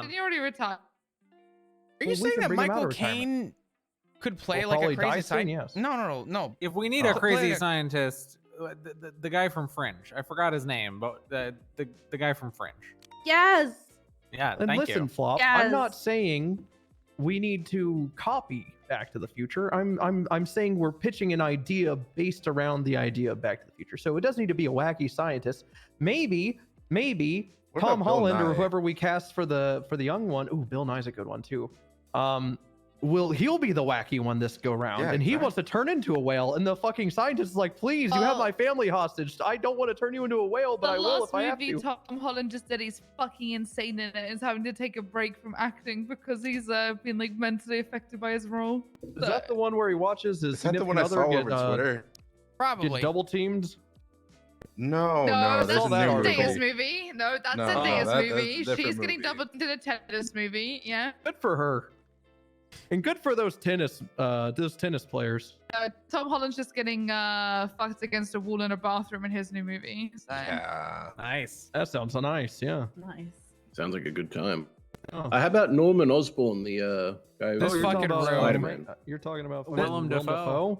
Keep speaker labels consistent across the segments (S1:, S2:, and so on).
S1: Didn't he already retire?
S2: Are you saying that Michael Caine could play like a crazy scientist?
S3: Yes.
S2: No.
S4: If we need a crazy scientist, the guy from Fringe, I forgot his name, but the guy from Fringe.
S5: Yes.
S4: Yeah,
S3: And
S4: thank
S3: listen,
S4: you.
S3: Flop,
S5: Yes.
S3: I'm not saying we need to copy Back to the Future. I'm saying we're pitching an idea based around the idea of Back to the Future. So it doesn't need to be a wacky scientist. Maybe
S6: What
S3: Tom
S6: about Bill
S3: Holland or
S6: Nye?
S3: whoever we cast for the young one. Ooh, Bill Nye's a good one too. He'll be the wacky one this go round,
S6: Yeah,
S3: and he
S6: exactly.
S3: wants to turn into a whale, and the fuking scientist is like, please, you have my family hostage. I don't want to turn you into a whale, but I will if I have to.
S1: Tom Holland just said he's fucking insane in it. Is having to take a break from acting because he's been like mentally affected by his role.
S3: Is that the one where he watches his
S6: Is that the
S3: significant
S6: one I
S3: other
S6: saw
S3: get,
S6: over Twitter?
S2: Probably.
S3: get double teamed?
S6: No,
S1: No,
S6: there's
S1: that's
S6: a new
S3: article.
S1: Zendaya's
S6: movie.
S1: movie. No, that's
S6: No,
S1: Zendaya's
S6: that's a
S1: movie.
S6: different
S1: She's getting
S6: movie.
S1: doubled into the tennis movie. Yeah.
S3: Good for her, and good for those tennis players.
S1: Tom Holland's just getting fucked against a wall in a bathroom in his new movie. So.
S6: Yeah.
S4: Nice.
S3: That sounds nice. Yeah.
S5: Nice.
S7: Sounds like a good time.
S3: Oh.
S7: How about Norman Osborn, the guy
S2: This
S7: who
S3: you're
S2: fucking
S3: talking about,
S2: room.
S7: Spider-Man.
S3: You're talking about
S4: Willem Dafoe.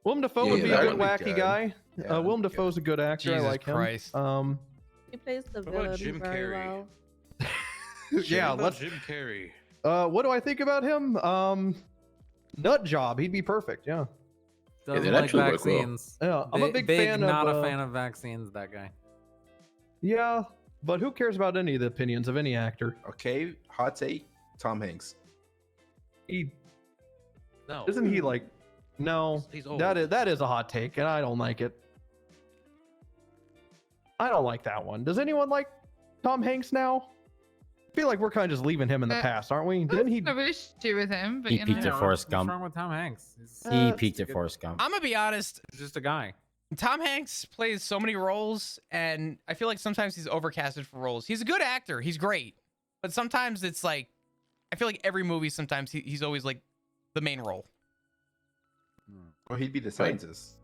S3: Willem Dafoe
S6: Yeah,
S3: would be
S6: that
S3: a good
S6: would be
S3: wacky
S6: good.
S3: guy.
S6: Yeah,
S3: Willem
S6: that'd be
S3: Dafoe's a good actor. I
S2: Jesus
S3: like him.
S2: Christ.
S5: He plays the
S8: What about
S5: villain
S8: Jim
S5: very
S8: Carrey?
S5: well.
S3: Yeah.
S8: What about
S3: Let's.
S8: Jim Carrey.
S3: What do I think about him? Nut job. He'd be perfect. Yeah.
S4: Doesn't
S7: they'd
S4: like
S7: actually work well.
S4: vaccines.
S3: Yeah. I'm a big fan
S4: not
S3: of.
S4: a fan of vaccines. That guy.
S3: Yeah, but who cares about any of the opinions of any actor?
S6: Okay, hot take. Tom Hanks.
S3: He
S8: No.
S3: isn't he like. No,
S8: He's old.
S3: that is a hot take, and I don't like it. I don't like that one. Does anyone like Tom Hanks now? I feel like we're kind of just leaving him in the past, aren't we? Didn't he?
S1: No issue with him, but
S9: He
S1: you
S9: peaked
S1: know.
S9: at Forrest
S4: What's
S9: Gump.
S4: wrong with Tom Hanks?
S9: He peaked at Forrest Gump.
S2: I'm gonna be honest.
S4: He's just a guy.
S2: Tom Hanks plays so many roles, and I feel like sometimes he's overcasted for roles. He's a good actor. He's great, but sometimes it's like, I feel like every movie, sometimes he's always like the main role.
S6: Well, he'd be the scientist.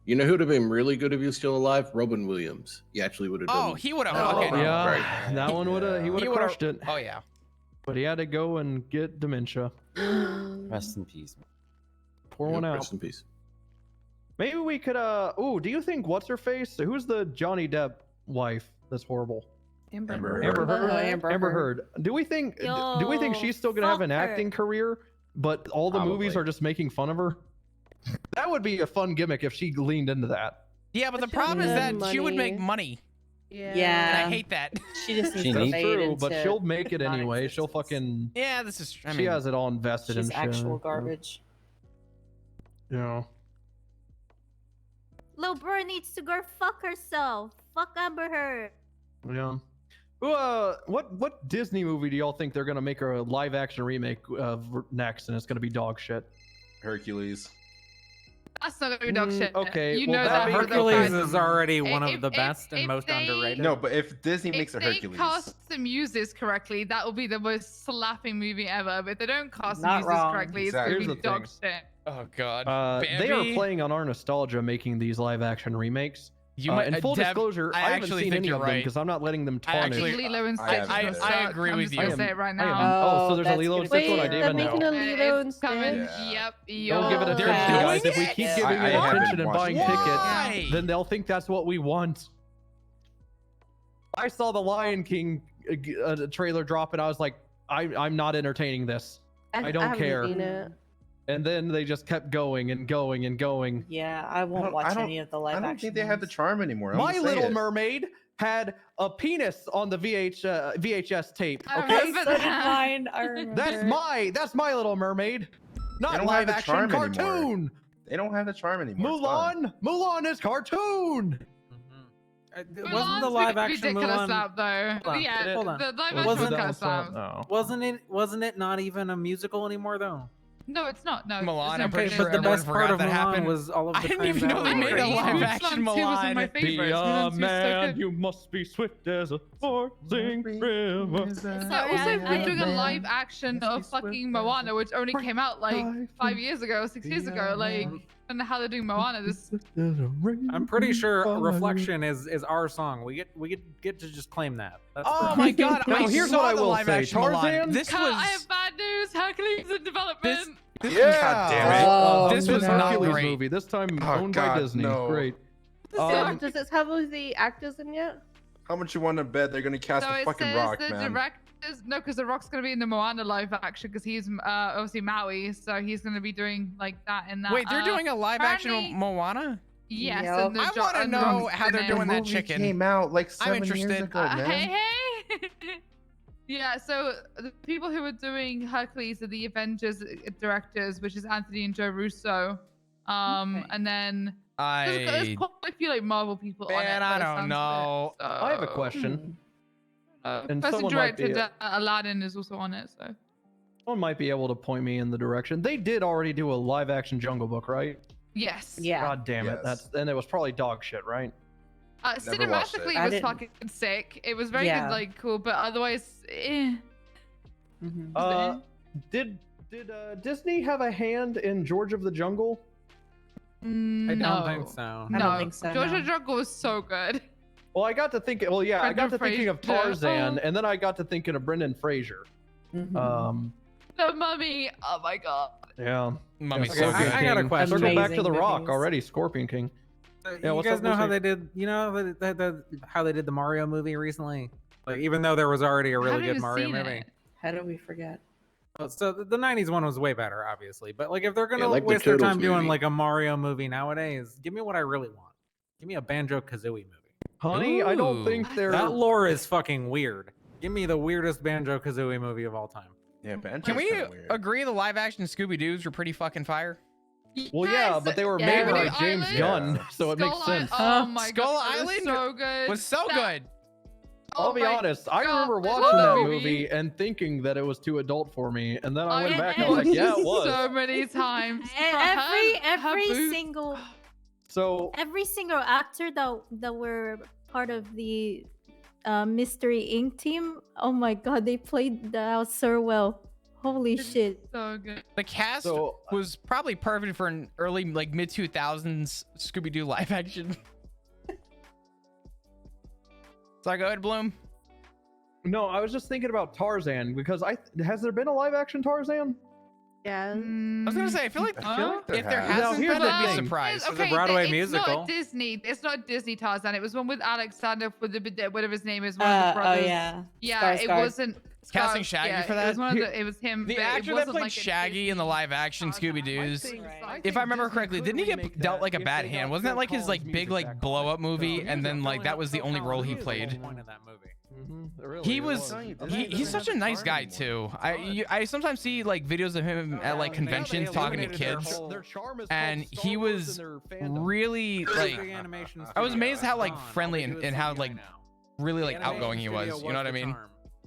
S7: You know who would have been really good if he was still alive? Robin Williams. He actually would have done.
S2: Oh, he would have
S6: Oh,
S2: fucking.
S3: Yeah,
S6: right.
S3: that one would have. He would have
S2: would've-
S3: crushed it,
S2: Oh yeah.
S3: but he had to go and get dementia.
S9: Rest in peace.
S3: Pour one out.
S7: Rest in peace.
S3: Maybe we could. Oh, do you think what's her face? Who's the Johnny Depp wife? That's horrible.
S6: Amber
S3: Amber
S6: Heard.
S3: Heard. Amber Heard. Do we think? Do we think
S5: Yo,
S3: she's still gonna have
S5: fuck
S3: an
S5: her.
S3: acting career, but all the movies
S6: Probably.
S3: are just making fun of her? That would be a fun gimmick if she leaned into that.
S2: Yeah, but the
S5: But she
S2: problem is
S5: has
S2: that she would make
S5: money.
S2: money,
S5: Yeah.
S2: and I hate that.
S5: She just needs
S9: She
S5: to
S9: needs-
S3: That's
S5: fade
S3: true, but
S5: into
S3: she'll make it anyway. She'll
S5: non-existence.
S3: fucking.
S2: Yeah, this is. I
S3: She
S2: mean,
S3: has it all invested
S5: She's
S3: in shit.
S5: actual garbage.
S3: Yeah.
S10: Lil Burr needs to go fuck herself. Fuck Amber Heard.
S3: Yeah. Who, what Disney movie do y'all think they're gonna make a live action remake of next, and it's gonna be dog shit?
S6: Hercules.
S1: That's not gonna be dog shit.
S3: okay,
S1: You
S3: well,
S1: know
S3: that
S1: that. for the
S4: Hercules
S1: fact.
S4: is already one of
S1: If-
S4: the
S1: if-
S4: best and
S1: if
S4: most
S1: they-
S4: underrated.
S6: No, but if Disney
S1: If
S6: makes a
S1: they
S6: Hercules,
S1: cast the muses correctly, that will be the most slapping movie ever. But if they don't cast the
S5: Not
S1: muses
S5: wrong.
S1: correctly,
S6: Exactly.
S1: it's
S3: Here's
S1: gonna be
S3: the
S1: dog
S3: thing.
S1: shit.
S2: oh god.
S3: They are
S2: Bambi,
S3: playing on our nostalgia, making these live action remakes.
S2: You might.
S3: in full
S2: Dev,
S3: disclosure,
S2: I
S3: I haven't
S2: actually
S3: seen
S2: think
S3: any
S2: you're
S3: of them
S2: right.
S3: because I'm not letting them
S2: I
S3: tarnish.
S2: actually-
S1: Lilo and
S6: I
S1: Stitch.
S6: haven't
S1: will
S6: either.
S2: I
S1: suck.
S2: agree
S1: I'm
S2: with
S1: just
S2: you.
S1: gonna say it right
S3: I am-
S1: now.
S3: Oh, so there's a
S5: that's
S3: Lilo
S5: gonna
S3: and Stitch
S5: be
S3: one I
S5: good.
S3: didn't
S5: They're
S3: even
S5: making
S3: know.
S5: a Lilo and
S1: It's coming.
S5: Stitch.
S1: Yep.
S3: Don't give it
S1: yup.
S3: attention,
S2: They're
S3: guys.
S2: doing
S3: If we
S2: it?
S3: keep
S5: Yeah.
S3: giving
S6: I
S3: it
S6: haven't
S3: attention and
S6: watched
S3: buying
S6: it.
S2: Why?
S3: tickets, then they'll think that's what we want. I saw the Lion King trailer drop, and I was like, I'm not entertaining this. I don't
S5: haven't
S3: care.
S5: seen it.
S3: And then they just kept going and going and going.
S5: Yeah, I won't
S6: don't-
S5: watch
S6: I don't-
S5: any of the
S6: I
S5: live
S6: don't
S5: action.
S6: think they have the
S5: ones.
S6: charm anymore. I'm
S3: My
S6: gonna say
S3: Little
S6: it.
S3: Mermaid had a penis on the VHS tape.
S1: I
S3: Okay,
S1: remember
S5: So did
S1: that.
S5: mine. I remember.
S3: that's my Little Mermaid, not
S6: don't have
S3: live
S6: the
S3: action
S6: charm anymore.
S3: cartoon.
S6: They don't have the charm anymore. It's gone.
S3: Mulan is cartoon.
S4: Wasn't
S1: Mulan's
S4: the live action
S1: ridiculous
S4: Mulan?
S1: slap though.
S4: Hold on,
S1: Yeah,
S4: hold on.
S1: the live
S4: Wasn't
S1: action
S4: that
S1: kind of slap.
S3: No.
S4: Wasn't it not even a musical anymore though?
S1: No, it's not. No.
S2: Milan,
S1: there's no
S2: I'm pretty
S4: Okay,
S2: sure
S4: but the
S2: everyone
S4: best
S2: forgot
S4: part of
S2: that
S4: Mulan
S2: happened.
S4: was all of the
S2: I didn't even know they made a
S4: transactions.
S2: live
S1: Mulan
S2: action
S1: 2 was one of my
S2: Milan.
S1: favorites.
S3: Be
S1: Mulan
S3: a
S1: 2 is so
S3: man,
S1: good.
S3: you must be swift as a soaring river.
S10: Sorry,
S1: Also, they're doing a
S6: man.
S1: live action
S6: Must be
S1: of
S6: swift
S1: fucking
S6: as
S1: Moana, which only
S3: Right.
S1: came out like 5 years ago, 6 years
S6: Be
S1: ago.
S6: a
S1: Like,
S6: man.
S1: I don't know how they're doing Moana. This
S4: I'm pretty sure Reflection is our song. We get to just claim that. That's
S2: Oh
S4: for-
S2: my god!
S3: Now,
S2: I
S3: here's
S2: saw
S3: what I
S2: the
S3: will
S2: live
S3: say.
S2: action Milan.
S3: Tarzan?
S2: This
S1: I
S2: was
S1: have bad news. Hercules in development.
S2: God damn it.
S5: Oh,
S2: This was
S5: no.
S2: not
S3: Hercules
S2: great.
S3: movie. This time
S6: Oh,
S3: owned by
S6: God,
S3: Disney.
S6: no.
S3: Great.
S5: Does this have the actors in yet?
S6: How much you want to bet they're gonna cast
S1: So
S6: the
S1: it
S6: fucking
S1: says
S6: Rock,
S1: the
S6: man?
S1: directors. No, because the Rock's gonna be in the Moana live action because he's obviously Maui, so he's gonna be doing like that in that.
S2: Wait, they're doing a live action
S1: apparently-
S2: Moana?
S1: Yes.
S5: Yep.
S1: and the
S2: I
S1: Jo-
S2: wanna
S1: and the
S2: know
S1: Rock's
S2: how they're
S1: in it.
S2: doing that
S6: movie
S2: chicken.
S6: Came out like
S2: I'm
S6: 7 years
S2: interested.
S6: ago, man.
S1: Hey. Yeah, so the people who are doing Hercules are the Avengers directors, which is Anthony and Joe Russo.
S5: Okay.
S1: And then there's
S2: I
S1: quite a few like Marvel people on it.
S2: Man,
S1: by
S2: I
S1: the
S2: don't
S1: sounds of
S2: know.
S1: it, so-
S3: I have a question. And
S1: person
S3: someone might be-
S1: directed Aladdin is also on it, so.
S3: Someone might be able to point me in the direction. They did already do a live action Jungle Book, right?
S1: Yes.
S5: Yeah.
S3: God damn it.
S6: Yes.
S3: And it was probably dog shit, right?
S6: Never watched it.
S1: Cinematically,
S5: I
S1: it was
S5: didn't-
S1: fucking sick. It was very
S5: Yeah.
S1: good, like cool, but otherwise,
S5: Mhm.
S3: Did Disney have a hand in George of the Jungle?
S1: no.
S4: I don't think so.
S5: I
S1: No,
S5: don't think so,
S1: Georgia
S5: no.
S1: Jungle was so good.
S3: Well, I got to thinking. Well, yeah, I got to
S1: Brendan
S3: thinking of
S1: Fraser.
S3: Tarzan,
S1: Oh.
S3: and then I got to thinking of Brendan Fraser.
S5: Mhm.
S1: The Mummy. Oh my god.
S3: Yeah.
S2: Mummy
S3: Scorpion
S4: I got a
S3: King.
S4: question.
S3: Circle back to
S5: Amazing
S3: the Rock
S5: videos.
S3: already. Scorpion King.
S4: You
S3: what's
S4: guys
S3: up,
S4: know how
S3: Lucy?
S4: they did? You know how they did the Mario movie recently? Like even though there was already a
S1: I
S4: really
S1: haven't
S4: good
S1: even
S4: Mario
S1: seen
S4: movie.
S1: it.
S5: How did we forget?
S4: Well, so the '90s one was way better, obviously. But like, if they're gonna
S7: like the
S4: waste their
S7: Turtles
S4: time doing
S7: movie.
S4: like a Mario movie nowadays, give me what I really want. Give me a Banjo Kazooie movie.
S3: Honey, I don't
S2: Ooh.
S3: think they're.
S4: That lore is fucking weird. Give me the weirdest Banjo Kazooie movie of all time.
S6: Yeah, Banjo's
S2: Can we
S6: kinda weird.
S2: agree the live action Scooby Doo's were pretty fucking fire?
S3: Well, yeah, but they were
S5: Yeah.
S3: made by
S1: Scooby-Doo
S3: James
S1: Island?
S3: Gunn,
S6: Yeah.
S3: so it makes
S1: Skull
S3: sense.
S1: Oh my
S2: Skull
S1: god. It was
S2: Island
S1: so good.
S2: Was so
S1: That-
S2: good.
S3: I'll
S1: oh
S3: be
S1: my
S3: honest. I
S1: God,
S3: remember
S1: I
S3: watching
S1: love
S3: that
S1: that
S3: movie and thinking that it was too adult for me, and then I went
S1: I
S3: back and I was like, yeah, it was.
S1: So many times. For
S10: Every
S1: her boobs-
S10: single
S3: So
S10: actor that were part of the Mystery Inc. team. Oh my god, they played that out so well. Holy
S1: It's
S10: shit.
S1: So good.
S2: The cast
S3: So-
S2: was probably perfect for an early, like mid 2000s Scooby Doo live action. Sorry, go ahead, Bloom.
S3: no, I was just thinking about Tarzan because has there been a live action Tarzan?
S5: Yeah.
S2: I was gonna say, I feel like,
S6: I feel like
S2: if there
S6: has.
S3: Now,
S2: hasn't
S3: here's
S2: been,
S3: the
S2: I'd be
S3: thing.
S2: surprised.
S4: It's a Broadway
S1: it's
S4: musical.
S1: not Disney. It's not Disney Tarzan. It was one with Alexander for the whatever his name is. One of the
S5: Oh
S1: brothers.
S5: yeah.
S1: Yeah, it
S5: Skarsgård.
S1: wasn't.
S2: Casting
S1: Skars-
S2: Shaggy
S1: yeah,
S2: for
S1: It
S2: that?
S1: was, one of the, it was him.
S2: The
S1: but it
S2: actor that
S1: wasn't
S2: played
S1: like a
S2: Shaggy in the
S1: Disney
S2: live action
S1: Tarzan.
S2: Scooby Doo's.
S1: Right.
S2: If I remember correctly, didn't he get dealt like a bad hand? Wasn't that like his like big like blow up movie, and then like that was the only role he played?
S4: Point of that movie.
S2: He was he's such a nice guy too. I sometimes see like videos of him at like conventions talking to kids, and he was really like I was amazed how like friendly and how like really like outgoing he was. You know what I mean?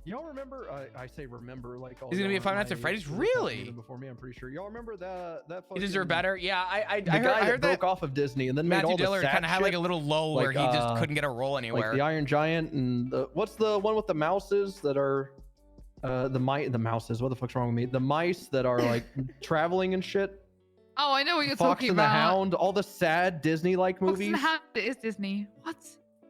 S3: Y'all remember? I say remember like all.
S2: He's gonna be
S3: y'all
S2: in Five
S3: are
S2: Nights at
S3: my
S2: Freddy's?
S3: age, you're probably
S2: Really?
S3: even before me, I'm pretty sure. Y'all remember that
S2: He
S3: fucking,
S2: deserved better. Yeah, I
S3: The guy
S2: I heard
S3: that
S2: that
S3: broke off of Disney and then made
S2: Matthew
S3: all the
S2: Dillard
S3: sad
S2: kind of had like a
S3: shit,
S2: little lull where
S3: like,
S2: he just couldn't get a role
S3: like
S2: anywhere.
S3: the Iron Giant and what's the one with the mouses that are the mouses. What the fuck's wrong with me? The mice that are like traveling and shit.
S1: Oh, I know what you're
S3: Fox
S1: talking
S3: and the
S1: about.
S3: Hound, all the sad Disney-like
S1: Fox
S3: movies.
S1: and the Hound is Disney. What?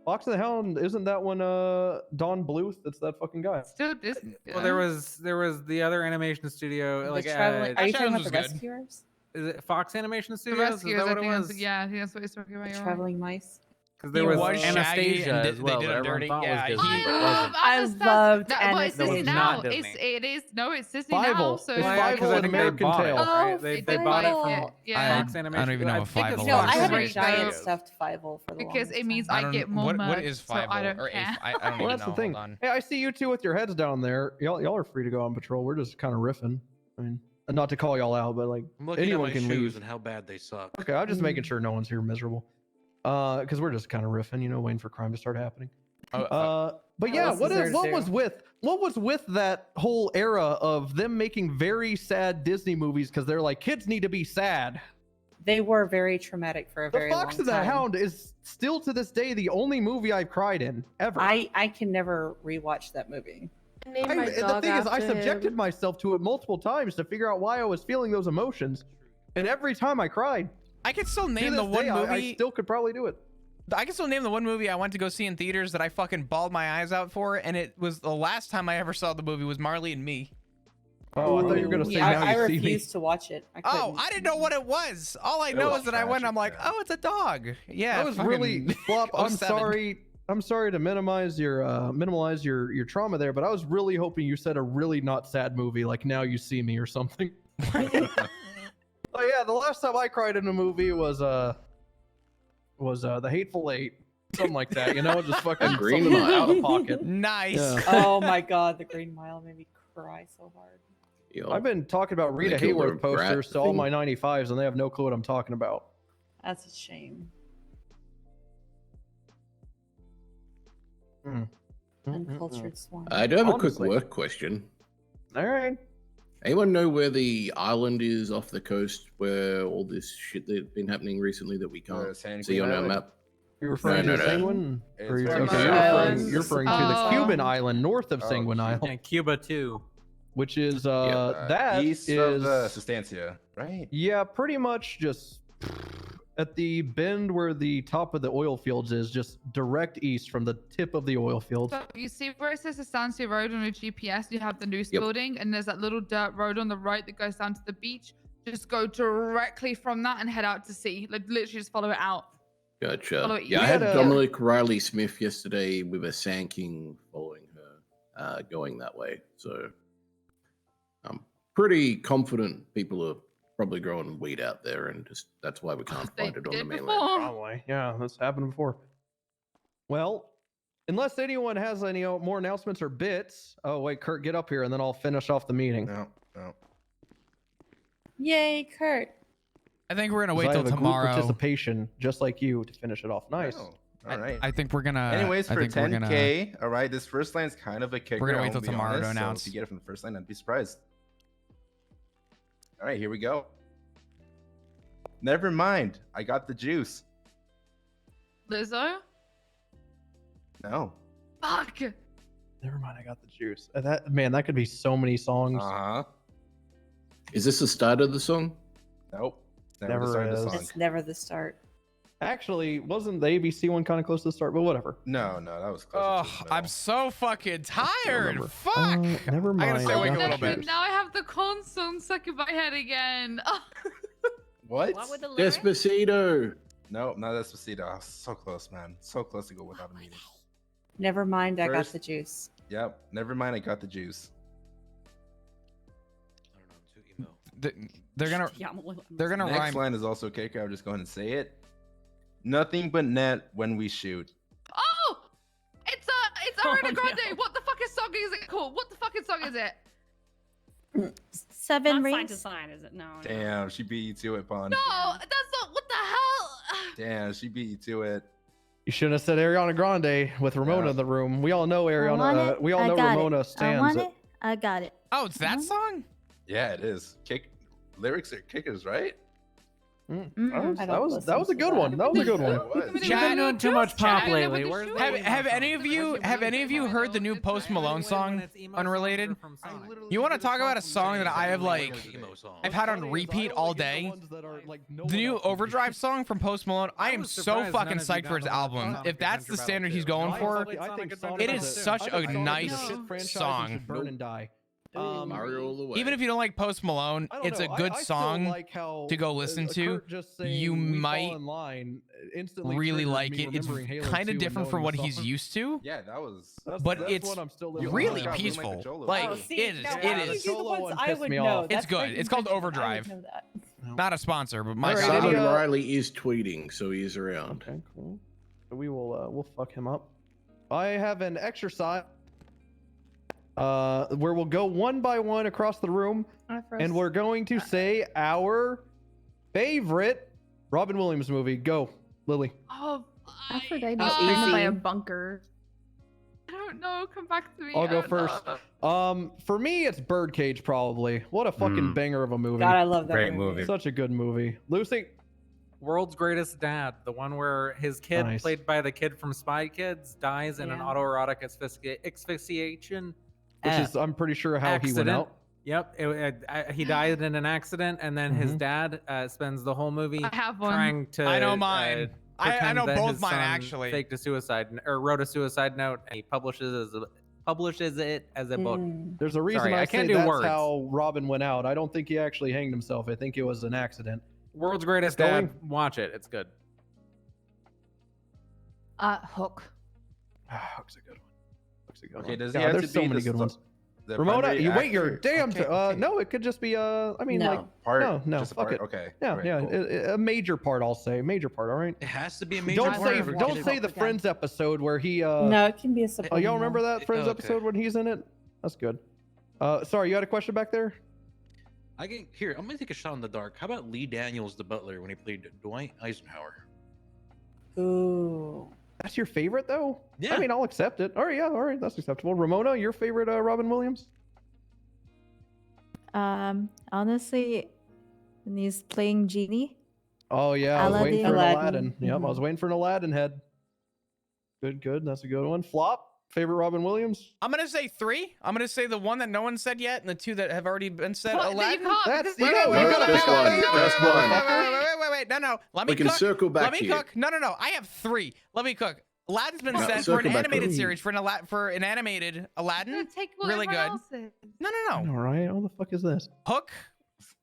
S3: Fox and the Hound, isn't that one Don Bluth? That's that fucking guy.
S1: Still Disney.
S4: Well, there was the other animation studio,
S5: The
S4: like
S5: traveling. Are you talking
S2: Shadows
S5: about the
S2: was good.
S5: Rescuers?
S4: is it Fox Animation
S1: The
S4: Studios?
S1: Rescuers.
S4: Is that
S1: I
S4: what it
S1: think
S4: was?
S1: that's, yeah, I think that's what he's talking about.
S5: The
S1: You're right.
S5: traveling mice.
S4: Because there
S2: He
S4: was,
S2: was Shaggy
S4: Anastasia
S2: and
S4: as well,
S2: they did
S4: that
S2: him
S4: everyone
S2: dirty.
S4: thought
S2: Yeah,
S4: was Disney,
S2: he-
S4: but it
S1: I
S4: wasn't.
S1: love
S5: I
S1: Anastasia.
S5: loved
S1: No, but it's
S4: That was
S1: Disney
S5: Anastasia.
S1: now.
S4: not Disney.
S1: It is. No, it's Disney
S3: Fievel.
S1: now. So
S3: It's
S4: Well, yeah, 'cause
S3: Fievel
S4: I
S3: and
S4: think they
S3: American
S4: bought it,
S3: Tail.
S4: right?
S5: Oh,
S4: They bought it from
S5: Fievel.
S1: Yeah.
S4: Fox Animation.
S2: I don't even know
S4: I
S2: what
S4: think it's
S2: Fievel
S5: No,
S2: was.
S5: I had a
S1: Right,
S5: giant
S1: so-
S5: stuffed Fievel for the
S1: because
S5: longest
S1: it means
S5: time.
S1: I get more
S2: what
S1: merch,
S2: is
S1: so I
S2: Fievel
S1: don't
S2: or
S1: care.
S2: I don't even
S3: Well, that's
S2: know.
S3: the thing.
S2: Hold on.
S3: Hey, I see you two with your heads down there. Y'all are free to go on patrol. We're just kind of riffing. I mean, not to call y'all out, but like
S8: I'm looking
S3: anyone
S8: at my
S3: can
S8: shoes
S3: leave.
S8: and how bad they suck.
S3: Okay, I'm just making sure no one's here miserable. Because we're just kind of riffing, waiting for crime to start happening. But
S5: What
S3: yeah,
S5: else is there to
S3: what
S5: do?
S3: was with that whole era of them making very sad Disney movies because they're like, kids need to be sad.
S5: They were very traumatic for a
S3: The
S5: very
S3: Fox
S5: long
S3: and the
S5: time.
S3: Hound is still to this day the only movie I've cried in ever.
S5: I can never rewatch that movie.
S3: The thing is, I subjected myself to it multiple times to figure out why I was feeling those emotions, and every time I cried.
S2: I can still
S3: To
S2: name the
S3: this
S2: one
S3: day,
S2: movie.
S3: I still could probably do it.
S2: I can still name the one movie I went to go see in theaters that I fucking bawled my eyes out for, and it was the last time I ever saw the movie was Marley and Me.
S3: Oh, I thought you were gonna say
S5: Yeah,
S3: Now
S5: I
S3: You See Me.
S5: refused to watch it. I
S2: Oh,
S5: couldn't.
S2: I didn't know what it was. All I know
S6: was
S2: is that I went. I'm like,
S6: tragic,
S2: oh, it's a dog. Yeah,
S3: I was
S2: fucking
S3: really Flop. I'm
S2: 07.
S3: sorry. I'm sorry to minimize your trauma there, but I was really hoping you said a really not sad movie like Now You See Me or something. Oh yeah, the last time I cried in a movie was The Hateful Eight, something like that. You know, just fucking
S7: Green
S3: something
S7: Mile.
S3: out of pocket.
S2: Nice.
S3: Yeah.
S5: Oh my god, the Green Mile made me cry so hard.
S7: Yo,
S3: I've been talking about Rita
S7: They killed
S3: Hayworth
S7: her brat
S3: posters to all
S7: thing.
S3: my 95s, and they have no clue what I'm talking about.
S5: That's a shame. Uncultured swine.
S7: I do have a quick
S3: Honestly.
S7: work question.
S3: All right.
S7: Anyone know where the island is off the coast where all this shit that's been happening recently that we can't
S6: San
S7: see on our
S6: Island.
S7: map?
S3: You're referring
S7: No,
S3: to
S7: no,
S3: the
S7: no.
S3: Sanguine?
S6: It's
S3: Or you're,
S6: Remote
S3: okay,
S5: Islands.
S3: you're referring to the
S1: Oh.
S3: Cuban island north of
S6: Oh,
S3: Sanguine Isle,
S4: And Cuba too.
S3: which is
S7: Yeah,
S3: that
S6: east
S3: is
S6: of Sustancia, right?
S3: yeah, pretty much just at the bend where the top of the oil fields is, just direct east from the tip of the oil fields.
S1: So you see where it says Estancia Road on a GPS, you have the Noose
S7: Yep.
S1: building, and there's that little dirt road on the right that goes down to the beach. Just go directly from that and head out to sea. Like literally just follow it out. Follow
S7: Gotcha.
S1: it
S7: Yeah, I
S3: east.
S7: had
S3: We had a-
S7: Dominic Riley Smith yesterday with a Sand King following her, going that way. So I'm pretty confident people are probably growing weed out there, and just that's why we can't
S1: They
S7: find it on the
S1: did
S7: mainland.
S1: before.
S3: Probably, yeah, that's happened before. Well, unless anyone has any more announcements or bits. Oh wait, Kurt, get up here, and then I'll finish off the meeting.
S6: No, no.
S5: Yay, Kurt.
S2: I think we're gonna
S3: 'Cause
S2: wait
S3: I
S2: till
S3: have a group
S2: tomorrow.
S3: participation, just like you, to finish it off. Nice.
S6: No. All right.
S2: I think we're gonna.
S6: Anyways,
S2: I
S6: for
S2: think we're gonna-
S6: 10K, all right, this first line's kind of a kicker.
S2: gonna wait
S6: I
S2: till
S6: won't be
S2: tomorrow to
S6: honest, so
S2: announce.
S6: if you get it from the first line, I'd be surprised. All right, here we go. Never mind. I got the juice.
S1: Lizzo?
S6: No.
S1: Fuck.
S3: Never mind, I got the juice. That could be so many songs.
S6: Uh huh.
S7: Is this the start of the song?
S6: Nope.
S3: Never
S6: the start of the
S3: is.
S6: song.
S5: It's never the start.
S3: Actually, wasn't the ABC one kind of close to the start? But whatever.
S6: No, no, that was close.
S2: Oh, I'm so fucking tired.
S3: remember.
S2: Fuck.
S3: Never
S2: I
S3: mind.
S2: gotta stay
S1: Oh,
S2: awake a
S3: got
S2: little
S3: the
S2: bit.
S3: juice.
S1: Now I have the corn song stuck in my head again. Oh,
S6: What?
S10: What were the lyrics?
S7: Despacito.
S6: No, not Despacito. I was so close, man. So close to go without a meeting.
S5: Never mind, I got
S6: First-
S5: the juice.
S6: Yep. Never mind. I got the juice.
S2: They're gonna. They're gonna
S6: Next
S2: rhyme.
S6: line is also a kicker. I'll just go ahead and say it. Nothing but net when we shoot.
S1: oh! It's Ariana Grande. What the fucking song is it called? What the fucking song is it?
S10: Seven
S8: Not sign
S10: rings.
S8: to sign, is it? No. no.
S6: Damn, she beat you to it, Pon.
S1: No, that's not. What the hell?
S6: Damn, she beat you to it.
S3: You shouldn't have said Ariana Grande with Ramona
S6: Yeah.
S3: in the room. We all know
S10: I
S3: Ariana.
S10: want it.
S3: We all
S10: I
S3: know
S10: got
S3: Ramona
S10: it. I
S3: stands.
S10: want
S3: It.
S10: it. I got it.
S2: Oh, it's that
S10: Mhm.
S2: song.
S6: Yeah, it is. Lyrics are kickers, right?
S3: That
S5: I don't
S3: was
S5: listen
S3: a
S5: to
S3: good
S5: that.
S3: one. That was a good
S6: Yeah,
S3: one.
S6: it was.
S4: You've been doing too much pop lately. Where's the
S2: Have any of you heard the new Post Malone song? Unrelated. You want to talk about a song that I have like I've had on repeat all day? The new Overdrive song from Post Malone. I am so fucking psyched for his album. If that's the standard he's going for, it is such a nice song.
S3: Burn and die.
S7: Mario all the way.
S2: Even if you don't like Post Malone,
S3: I don't
S2: it's a
S3: know.
S2: good
S3: I still
S2: song
S3: like how,
S2: to go listen to.
S3: Kurt just saying
S2: You
S3: "We Fall
S2: might
S3: in Line" instantly
S2: really
S3: triggers
S2: like
S3: me
S2: it. It's
S3: remembering Halo
S2: kind
S3: 2
S2: of
S3: and
S2: different from
S3: knowing
S2: what
S3: the
S2: he's
S3: song.
S2: used to,
S6: Yeah, that was.
S2: but
S3: that's
S2: it's
S3: what I'm still living
S2: really
S3: by.
S2: peaceful.
S6: Controller.
S2: Like
S5: Oh, see,
S2: it is.
S5: now
S2: It
S5: why would
S2: is
S5: you be the
S3: Solo
S5: ones
S3: one
S5: I
S3: pissed
S5: would
S3: me
S5: know?
S3: off.
S2: It's
S5: That's
S2: good.
S5: great
S2: It's called
S5: invention. I
S2: Overdrive.
S5: would know that.
S2: not a sponsor, but my
S3: Alright,
S2: God.
S3: any,
S7: Simon
S3: uh,
S7: Riley is tweeting, so he is around.
S3: Okay, cool. So we will we'll fuck him up. I have an exercise where we'll go one by one across the room, and we're going to say our favorite Robin Williams movie. Go, Lily.
S1: Oh,
S10: Aphrodite
S5: Oh,
S10: is
S5: easy.
S10: kind
S1: by
S10: of
S1: a bunker. I don't know. Come back to me.
S3: I'll go
S1: Oh,
S3: first.
S1: no.
S3: For me, it's Birdcage probably. What a fucking banger of a movie.
S5: God, I love that
S9: Great movie.
S3: Such a good movie. Lucy.
S4: World's Greatest Dad, the one where his kid,
S3: Nice.
S4: played by the kid from Spy Kids, dies in an
S5: Yeah.
S4: autoerotic asphyxiation.
S3: Which is, I'm pretty sure, how he went
S4: accident.
S3: out.
S4: Yep, he died in an accident, and then his dad spends the whole movie
S1: I have one.
S4: trying to.
S2: I know mine. I
S4: pretend
S2: know
S4: that
S2: both
S4: his
S2: mine,
S4: son
S2: actually.
S4: Faked a suicide or wrote a suicide note, and he publishes it as a book.
S3: There's a reason
S4: Sorry,
S3: I
S4: I
S3: say
S4: can't do
S3: that's
S4: words.
S3: how Robin went out. I don't think he actually hanged himself. I think it was an accident.
S4: World's Greatest
S3: Scully?
S4: Dad. Watch it. It's good.
S10: Hook.
S3: Hook's a good one. Hook's a good
S6: Okay,
S3: one.
S6: does
S3: God,
S6: he have
S3: there's
S6: to
S3: so
S6: be
S3: many
S6: the
S3: good ones.
S6: the
S3: Ramona,
S6: primary
S3: you wait your
S6: actor?
S3: damn.
S6: Okay.
S3: No, it could just be. I mean,
S5: No.
S3: like
S6: Part.
S3: no,
S6: Just a
S3: fuck
S6: part.
S3: it.
S6: Okay.
S3: Yeah,
S6: alright,
S3: yeah,
S6: cool.
S3: a major part. I'll say major part. All right.
S8: It has to be a major
S3: Don't
S8: part.
S3: say
S8: or
S3: don't
S8: can
S3: say
S8: it-
S3: the Friends episode where he.
S5: No, it can be a
S3: Oh,
S5: supporting.
S3: y'all remember
S5: role.
S3: that Friends
S8: okay.
S3: episode when he's in it? That's good. Sorry, you had a question back there?
S8: I can here. I'm gonna take a shot in the dark. How about Lee Daniels, the butler, when he played Dwight Eisenhower?
S5: Ooh.
S3: That's your favorite though?
S8: Yeah.
S3: I mean, I'll accept it. All right, yeah, all right, that's acceptable. Ramona, your favorite Robin Williams?
S10: Honestly, when he's playing Genie.
S3: Oh yeah, I was waiting for
S5: Aladdin.
S3: an Aladdin. Yep, I was
S5: Mhm.
S3: waiting for an Aladdin head. Good. That's a good one. Flop, favorite Robin Williams?
S2: I'm gonna say 3. I'm gonna say the one that no one said yet, and the 2 that have already been said.
S1: What?
S2: Aladdin.
S1: You can't,
S3: That's-
S1: because
S3: you
S1: you
S3: gotta
S7: First
S3: pick
S7: one,
S3: one.
S7: first one.
S2: Wait. No. Let me
S7: We can
S2: cook.
S7: circle back
S2: Let me
S7: to you.
S2: cook. No. I have 3. Let me cook. Aladdin's been
S7: No,
S2: said for
S7: circle
S2: an
S7: back to
S2: animated
S7: it.
S2: series for an animated Aladdin.
S1: take
S2: Really
S1: whatever
S2: good.
S1: else is.
S2: No.
S3: All right, what the fuck is this?
S2: Hook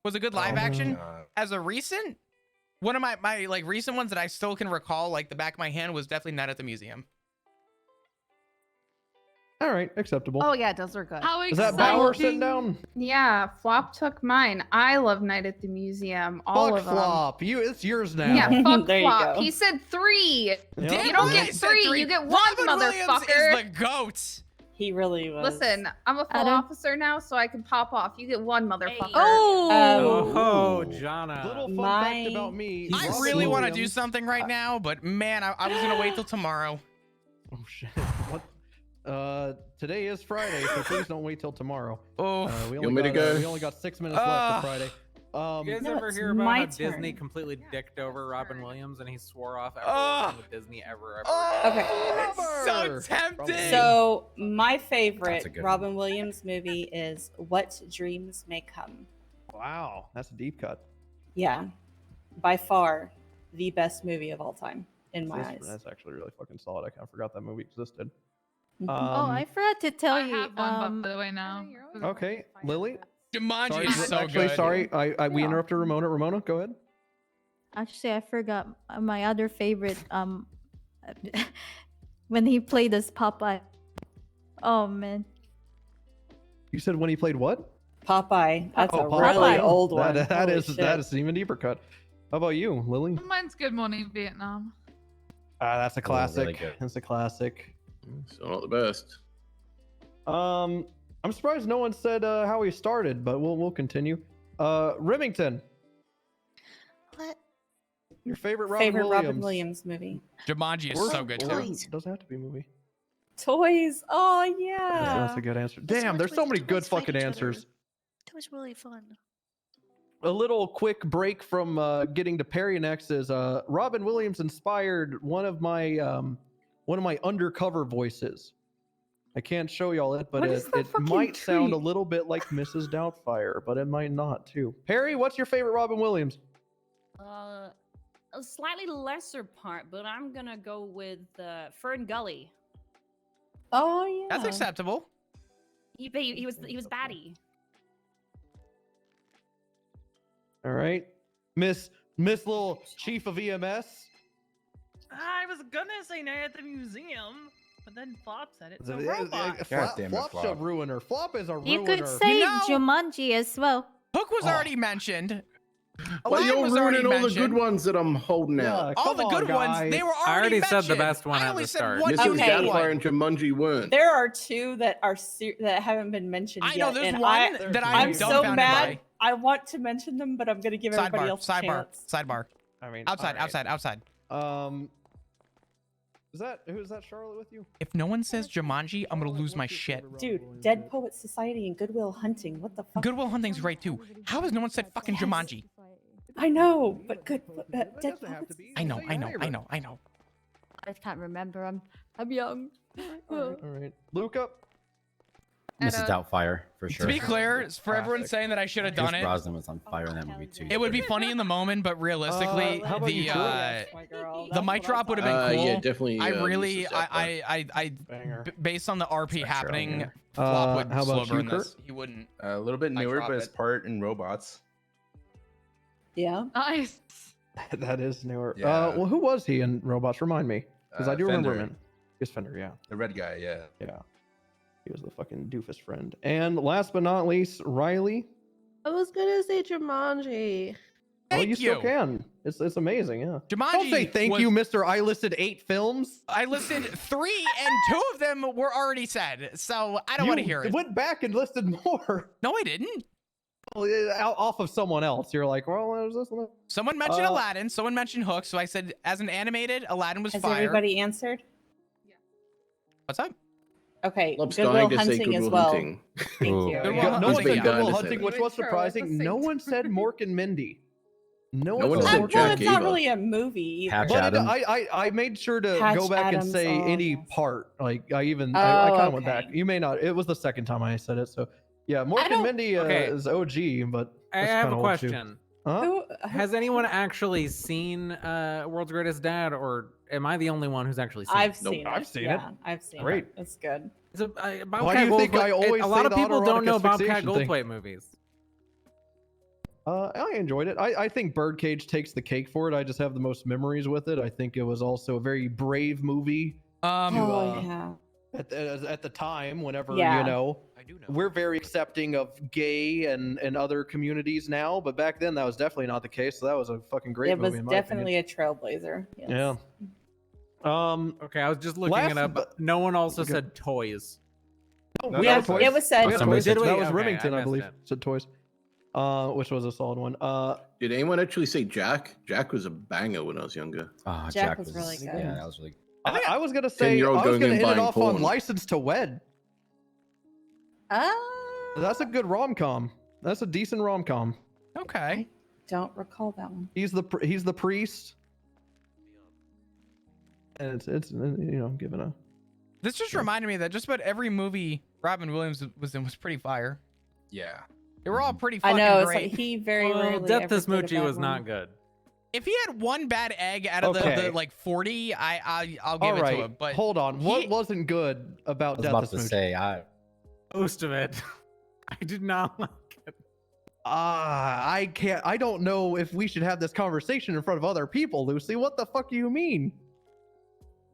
S2: was a good live
S3: Oh,
S2: action.
S6: God.
S2: As a recent, one of my like recent ones that I still can recall, like the back of my hand, was definitely Night at the Museum.
S3: All right, acceptable.
S11: Oh yeah, those are good.
S1: How
S3: Is that Bauer sitting
S1: exciting.
S3: down?
S11: Yeah, Flop took mine. I love Night at the Museum. All
S3: Fuck
S11: of them.
S3: flop. It's yours now.
S11: Yeah, fuck
S5: There you
S11: Flop.
S5: go.
S11: He said 3.
S3: Yep.
S2: Damn
S11: You don't
S2: right,
S11: get
S2: I said
S11: 3, you get 1,
S2: Robin Williams
S11: motherfucker.
S2: is the goat.
S5: He really was.
S11: Listen, I'm a full
S10: Adam?
S11: officer now, so I can pop off. You get 1, motherfucker.
S4: Oh,
S7: Ooh.
S4: Jana.
S3: Little fun
S5: My-
S3: fact about me.
S2: I
S3: Robin
S2: really want to do
S3: Williams-
S2: something right now, but man, I was gonna wait till tomorrow.
S3: Oh shit. What? Today is Friday, so please don't wait till tomorrow.
S2: Oh,
S3: We
S7: want me to
S3: got,
S7: go?
S3: we only got 6 minutes left of Friday.
S4: You guys
S5: No,
S4: ever
S5: it's
S4: hear about
S5: my
S4: how Disney
S5: turn.
S4: completely dicked over Robin Williams and he swore off ever
S2: Ugh.
S4: working with Disney ever?
S5: Okay.
S2: it's so
S3: Rubber.
S2: tempting.
S5: So my
S9: That's
S5: favorite
S9: a good
S5: Robin Williams movie is What Dreams May Come.
S3: Wow, that's a deep cut.
S5: Yeah, by far the best movie of all time in my
S3: That's-
S5: eyes.
S3: That's actually really fucking solid. I kind of forgot that movie existed.
S5: Mhm.
S10: Oh, I forgot to tell
S1: I
S10: you.
S1: have one, by the way, now.
S3: Okay, Lily.
S2: Jumanji
S3: Sorry,
S2: is so
S3: actually,
S2: good.
S3: sorry. We
S5: Yeah.
S3: interrupted Ramona. Ramona, go ahead.
S10: Actually, I forgot my other favorite. When he played as Popeye. Oh man.
S3: You said when he played what?
S5: Popeye. That's
S3: Oh,
S5: a really
S10: Popeye.
S5: old one.
S3: That
S5: Holy
S3: is
S5: shit.
S3: an even deeper cut. How about you, Lily?
S1: Mine's Good Morning Vietnam.
S3: That's a
S9: Oh, really
S3: classic.
S9: good.
S3: That's a classic.
S7: Still not the best.
S3: I'm surprised no one said how he started, but we'll continue. Remington,
S12: What?
S3: your favorite Robin
S5: Favorite
S3: Williams?
S5: Robin Williams movie.
S2: Jumanji is
S3: Or-
S2: so good
S3: or
S2: too.
S12: Toys.
S3: Doesn't have to be a movie.
S5: Toys. Oh
S3: That's
S5: yeah.
S3: a good answer.
S12: That's
S3: Damn,
S12: what
S3: there's so
S12: toys-
S3: many good
S12: toys fight
S3: fucking
S12: each other.
S3: answers.
S12: That was really fun.
S3: A little quick break from getting to Perry next is Robin Williams inspired one of my undercover voices. I can't show y'all it, but
S5: What is that
S3: it
S5: fucking
S3: might sound a
S5: treat?
S3: little bit like Mrs. Doubtfire, but it might not too. Perry, what's your favorite Robin Williams?
S13: A slightly lesser part, but I'm gonna go with Fern Gully.
S5: Oh yeah.
S2: That's acceptable.
S13: He was batty.
S3: All right, Miss Little Chief of EMS.
S14: I was gonna say Night at the Museum, but then Flop said it. So
S3: God
S14: robot.
S3: Flop
S6: damn it,
S3: should
S6: Flop.
S3: ruin her. Flop is a ruiner.
S10: You could say
S2: know-
S10: Jumanji as well.
S2: Hook was
S3: Oh.
S2: already mentioned.
S7: Well,
S2: Aladdin
S7: you're
S2: was already
S7: ruining all the good
S2: mentioned.
S7: ones that I'm holding out.
S3: Yeah,
S2: All
S3: come
S2: the
S3: on,
S2: good ones,
S3: guys.
S2: they were already
S4: I already said the
S2: mentioned.
S4: best one
S2: I
S4: at
S2: only
S4: the
S2: said
S4: start.
S2: one
S7: Mrs.
S5: Okay.
S2: good
S7: Doubtfire
S2: one.
S7: and Jumanji weren't.
S5: There are two that are that haven't been mentioned
S2: I know
S5: yet,
S2: there's
S5: and
S2: one that
S5: I'm
S2: I'm
S5: so
S2: dumbfounded
S5: mad.
S2: by.
S5: I want to mention them, but I'm gonna give everybody else a chance.
S2: Sidebar.
S3: I mean,
S2: Outside.
S3: all right.
S2: Outside.
S3: Um, Who's that Charlotte with you?
S2: If no one says Jumanji, I'm gonna lose my shit.
S5: Dude, Dead Poets Society and Goodwill Hunting. What the fuck?
S2: Goodwill Hunting's right too. How has no one said fucking Jumanji?
S5: I know, but Dead Poets.
S2: I know.
S10: I just can't remember. I'm young.
S3: All right. Luca.
S9: Mrs. Doubtfire for sure.
S2: To be clear, for everyone saying that I should have done
S9: Pierce
S2: it,
S9: Brosnan was on fire in that movie too.
S2: it would be funny in the moment, but realistically,
S3: how about you,
S2: the mic drop would have been cool.
S7: Yeah, definitely.
S2: I really, based on the RP happening, Flop would
S3: how
S2: slow
S3: about
S2: burn
S3: you,
S2: this.
S3: Kurt?
S2: He wouldn't.
S6: A little bit
S2: mic
S6: newer,
S2: drop
S6: but it's
S2: it.
S6: part in robots.
S5: Yeah.
S1: Nice.
S3: That is newer.
S6: Yeah.
S3: Well, who was he in Robots? Remind me, because I do remember
S6: Fender.
S3: him. He's Fender, yeah.
S6: The red guy, yeah.
S3: Yeah. He was the fucking doofus friend. And last but not least, Riley.
S15: I was gonna say Jumanji.
S3: Oh,
S2: Thank
S3: you still
S2: you.
S3: can. It's amazing, yeah.
S2: Jumanji
S3: Don't say thank
S2: was-
S3: you, Mr. I listed 8 films.
S2: I listed 3, and 2 of them were already said, so I don't want to hear it.
S3: Went back and listed more.
S2: No, I didn't.
S3: Well, off of someone else. You're like, well, there's this one.
S2: Someone mentioned Aladdin. Someone mentioned Hook. So I said, as an animated, Aladdin was
S5: Has
S2: fire.
S5: everybody answered?
S2: What's up?
S5: Okay.
S7: Lobster, I
S5: Goodwill
S7: guess say
S5: Hunting as
S7: Goodwill
S5: well.
S7: Hunting.
S5: Thank you.
S2: Goodwill
S3: No one
S2: Hunting,
S3: said
S2: yeah.
S3: Goodwill
S7: Hunting,
S3: Hunting, which was surprising. No one said Mork and Mindy. No
S7: one
S3: one
S7: said
S3: said
S5: Well,
S3: Mork
S7: Jack
S3: and
S5: it's
S3: Mindy.
S5: not
S7: either.
S5: really a movie either.
S9: Patch
S3: But
S9: Adams.
S3: I made sure to
S5: Patch
S3: go back
S5: Adams,
S3: and say
S5: oh,
S3: any
S5: yes.
S3: part. Like I kind
S5: Oh,
S3: of went back.
S5: okay.
S3: You may not. It was the second time I said it. So yeah, Mork and
S5: don't-
S3: Mindy
S4: Okay.
S3: is OG, but
S4: I
S3: that's
S4: have
S3: kinda
S4: a
S3: old too.
S4: question.
S3: Huh?
S5: Who,
S4: Has anyone actually seen World's Greatest Dad, or am I the only one who's actually seen
S5: I've
S4: it?
S5: seen it.
S3: I've seen it.
S5: Yeah, I've seen
S3: Great.
S5: it. It's good.
S4: It's a, Bobcat
S3: Why do you think I
S4: Goldthwait-
S3: always
S4: a lot
S3: say
S4: of
S3: the
S4: people don't know
S3: autoerotic
S4: Bobcat
S3: asphyxiation thing?
S4: Goldthwait movies.
S3: I enjoyed it. I think Birdcage takes the cake for it. I just have the most memories with it. I think it was also a very brave movie
S5: Oh yeah.
S3: at the time. Whenever
S5: Yeah.
S3: you know,
S2: I do know.
S3: we're very accepting of gay and other communities now, but back then that was definitely not the case. So that was a fucking great
S5: It
S3: movie.
S5: was
S3: in my
S5: definitely a trailblazer. Yes.
S3: opinion. Yeah.
S4: Okay, I was just looking
S3: Last
S4: it up.
S3: but-
S4: No one also
S3: Okay.
S4: said toys.
S6: No,
S3: we
S6: that
S3: had
S6: was
S3: toys.
S5: It was said.
S3: We had
S9: Somebody
S3: toys.
S9: said
S3: That
S4: toys.
S3: was
S4: Okay,
S3: Remington,
S4: I
S3: I believe.
S4: missed it.
S3: Said toys. Which was a solid one.
S7: Did anyone actually say Jack? Jack was a banger when I was younger.
S9: Oh,
S5: Jack was really good.
S9: Yeah, that was really.
S3: I was gonna say I
S7: 10-year-old
S3: was
S7: going
S3: gonna
S7: and
S3: hit it
S7: buying
S3: off on
S7: porn.
S3: License to Wed. That's a good rom com. That's a decent rom com.
S2: Okay.
S5: Don't recall that one.
S3: He's the priest, and it's given a.
S2: This just reminded me that just about every movie Robin Williams was in was pretty fire.
S6: Yeah.
S2: They were all pretty
S5: I
S2: fucking
S5: know. It's
S2: great.
S5: like he very
S4: Well,
S5: rarely.
S4: Death
S5: ever
S4: to
S5: did a
S4: Smoochie
S5: bad
S4: was
S5: one.
S4: not good.
S2: If he had one bad egg out of
S3: Okay.
S2: the like 40, I'll give
S3: All
S2: it
S3: right,
S2: to him. But
S3: hold on. What
S2: he-
S3: wasn't good about
S9: I was
S3: Death
S9: about
S3: to
S9: to
S3: Smooch?
S9: say I.
S4: Most of it. I did not like it.
S3: I can't. I don't know if we should have this conversation in front of other people, Lucy. What the fuck do you mean?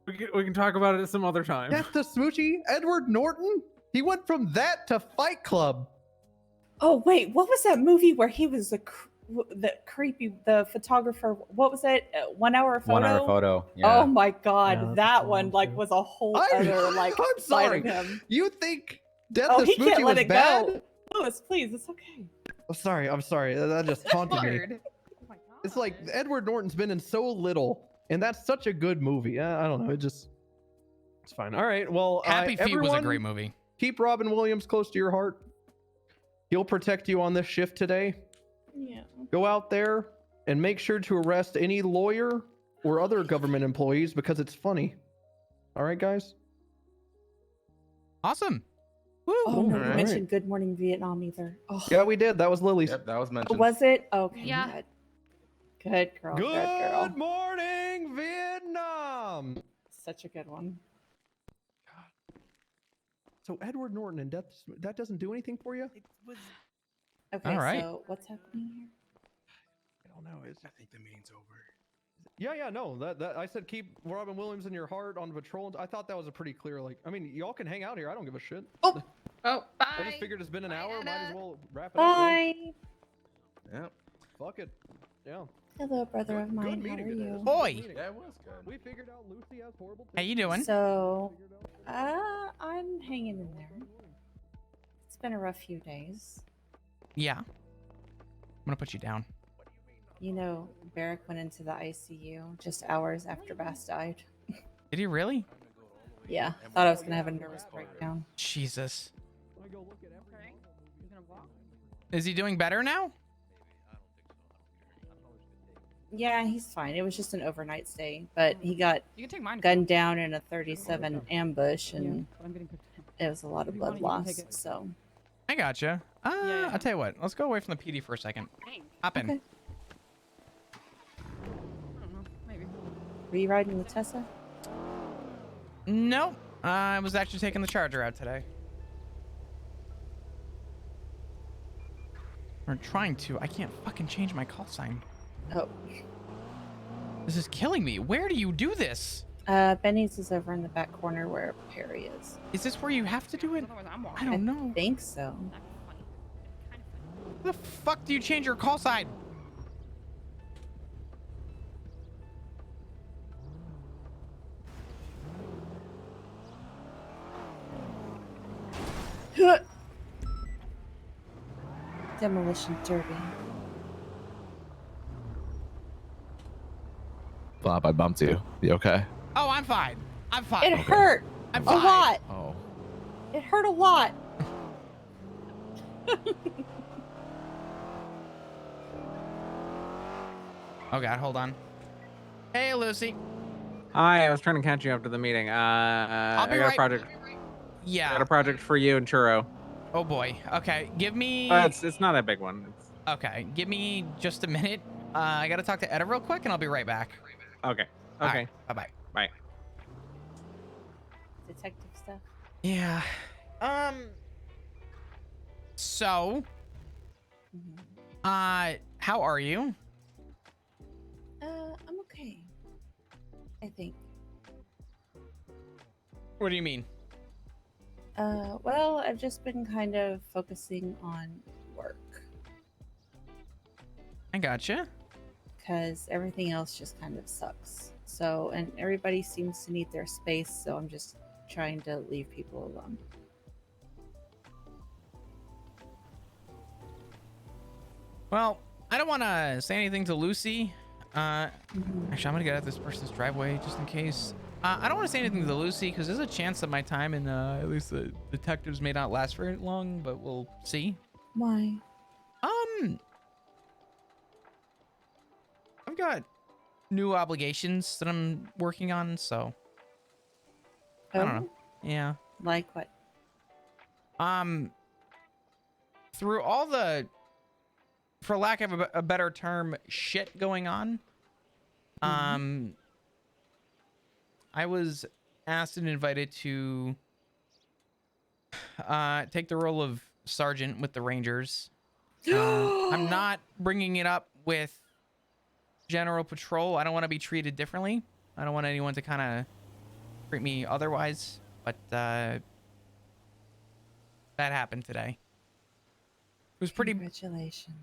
S4: We can talk about it some other time.
S3: Death to Smoochie? Edward Norton? He went from that to Fight Club.
S5: Oh wait, what was that movie where he was the creepy photographer? What was it? 1 hour photo.
S9: 1 hour photo. Yeah.
S5: Oh my god,
S3: Yeah, that's
S5: that
S3: a
S5: one
S3: good
S5: like
S3: one,
S5: was a whole
S3: I-
S5: other like
S3: I'm
S5: side
S3: sorry.
S5: of him.
S3: You think Death
S5: Oh,
S3: to
S5: he can't
S3: Smoochie
S5: let
S3: was
S5: it
S3: bad?
S5: go. Louis, please, it's okay.
S3: I'm sorry. That just taunted me.
S1: Word.
S3: It's like Edward Norton's been in so little, and that's such a good movie. I don't know. It's fine. All right. Well,
S2: Happy Feet was a
S3: everyone,
S2: great movie.
S3: Keep Robin Williams close to your heart. He'll protect you on this shift today.
S5: Yeah.
S3: Go out there and make sure to arrest any lawyer or other government employees because it's funny. All right, guys?
S2: Awesome. Woo.
S5: Oh no,
S3: All
S5: you
S3: right.
S5: mentioned Good Morning Vietnam either. Oh,
S3: Yeah, we did. That was Lily's.
S6: Yep, that was mentioned.
S5: was it? Okay.
S1: Yeah.
S5: Good girl. Good girl.
S3: Good morning, Vietnam.
S5: Such a good one.
S3: So Edward Norton and Death, that doesn't do anything for you?
S5: Okay,
S2: All right.
S5: so what's happening here?
S3: I don't know.
S6: I think the meeting's over.
S3: Yeah, no. That I said keep Robin Williams in your heart on patrol. I thought that was a pretty clear. Like, I mean, y'all can hang out here. I don't give a shit.
S1: Oh,
S3: I
S1: bye.
S3: just figured it's been an hour. Might as well wrap it up.
S5: Bye.
S6: Yeah.
S3: Fuck it. Yeah.
S5: Hello, brother of
S3: Good
S5: mine. How
S3: meeting
S5: are
S3: today.
S5: you?
S2: Boy,
S6: Yeah, it was good.
S3: We figured out Lucy has horrible.
S2: how you doing?
S5: So, I'm hanging in there. It's been a rough few days.
S2: Yeah. I'm gonna put you down.
S5: You know, Barrick went into the ICU just hours after Bass died.
S2: Did he really?
S5: Yeah, thought I was gonna have a nervous breakdown.
S2: Jesus.
S13: Okay. You gonna walk?
S2: Is he doing better now?
S5: Yeah, he's fine. It was just an overnight stay, but he got
S13: You can take mine.
S5: gunned down in a 37 ambush,
S13: Yeah,
S5: and
S13: but I'm getting good.
S5: it was a lot
S13: If
S5: of
S13: you
S5: blood
S13: want it, you can take
S5: loss.
S13: it.
S5: So
S2: I gotcha.
S13: yeah.
S2: I'll tell you what. Let's go away from the PD for a second. Hop in.
S5: Okay.
S13: I don't know. Maybe.
S5: Were you riding the Tessa?
S2: Nope. I was actually taking the Charger out today. Or trying to. I can't fucking change my call sign.
S5: Oh.
S2: This is killing me. Where do you do this?
S5: Benny's is over in the back corner where Perry is.
S2: Is this where you have to do it?
S13: I'm
S2: I don't know.
S5: I think so.
S2: How the fuck do you change your call sign?
S5: Demolition derby.
S16: Bob, I bumped you. You okay?
S2: Oh, I'm fine. I'm fine.
S5: It hurt
S2: I'm
S5: a
S2: fine.
S5: lot.
S16: Oh.
S5: It hurt a lot.
S2: Oh god, hold on. Hey, Lucy.
S4: Hi, I was trying to catch you after the meeting. I
S2: be
S4: got
S2: right-
S4: a project.
S2: Yeah.
S4: I got a project for you and Churro.
S2: Oh boy. Okay, give me.
S4: It's not a big one.
S2: Okay, give me just a minute. I gotta talk to Etta real quick, and I'll be right back.
S4: Okay.
S2: All
S4: Okay.
S2: right, bye-bye.
S4: Bye.
S5: Detective stuff.
S2: Yeah. So. How are you?
S5: I'm okay. I think.
S2: What do you mean?
S5: Well, I've just been kind of focusing on work
S2: I gotcha.
S5: because everything else just kind of sucks. So, and everybody seems to need their space, so I'm just trying to leave people alone.
S2: Well, I don't want to say anything to Lucy. Actually, I'm gonna get at this person's driveway just in case. I don't want to say anything to Lucy because there's a chance that my time in at least the detectives may not last very long, but we'll see.
S5: Why?
S2: I've got new obligations that I'm working on, so I don't know. Yeah.
S5: Like what?
S2: Through all the, for lack of a better term, shit going on, I was asked and invited to take the role of sergeant with the Rangers. I'm not bringing it up with General Patrol. I don't want to be treated differently. I don't want anyone to kind of treat me otherwise, but that happened today. It was pretty.
S5: Congratulations.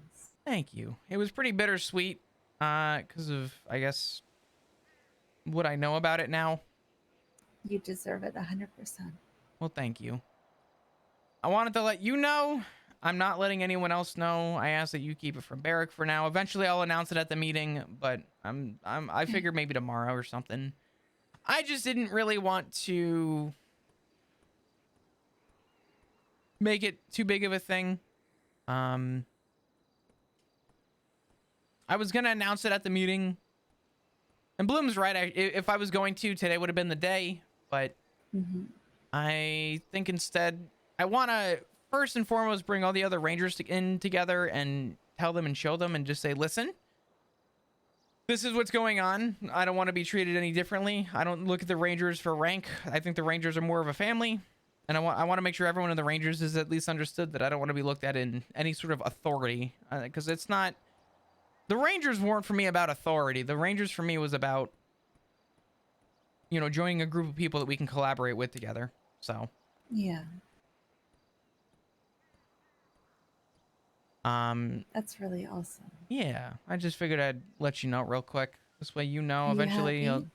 S2: Thank you. It was pretty bittersweet because of, I guess, what I know about it now.
S5: You deserve it 100%.
S2: Well, thank you. I wanted to let you know. I'm not letting anyone else know. I ask that you keep it from Barrack for now. Eventually, I'll announce it at the meeting, but I figured maybe tomorrow or something. I just didn't really want to make it too big of a thing. I was gonna announce it at the meeting, and Bloom's right. If I was going to, today would have been the day, but I think instead I want to first and foremost bring all the other Rangers in together and tell them and show them and just say, listen, this is what's going on. I don't want to be treated any differently. I don't look at the Rangers for rank. I think the Rangers are more of a family. And I want to make sure everyone in the Rangers is at least understood that I don't want to be looked at in any sort of authority. Because it's not... The Rangers weren't for me about authority. The Rangers for me was about, you know, joining a group of people that we can collaborate with together. So...
S5: Yeah. That's really awesome.
S2: Yeah, I just figured I'd let you know real quick. This way, you know,
S5: Are you
S2: eventually.
S5: happy?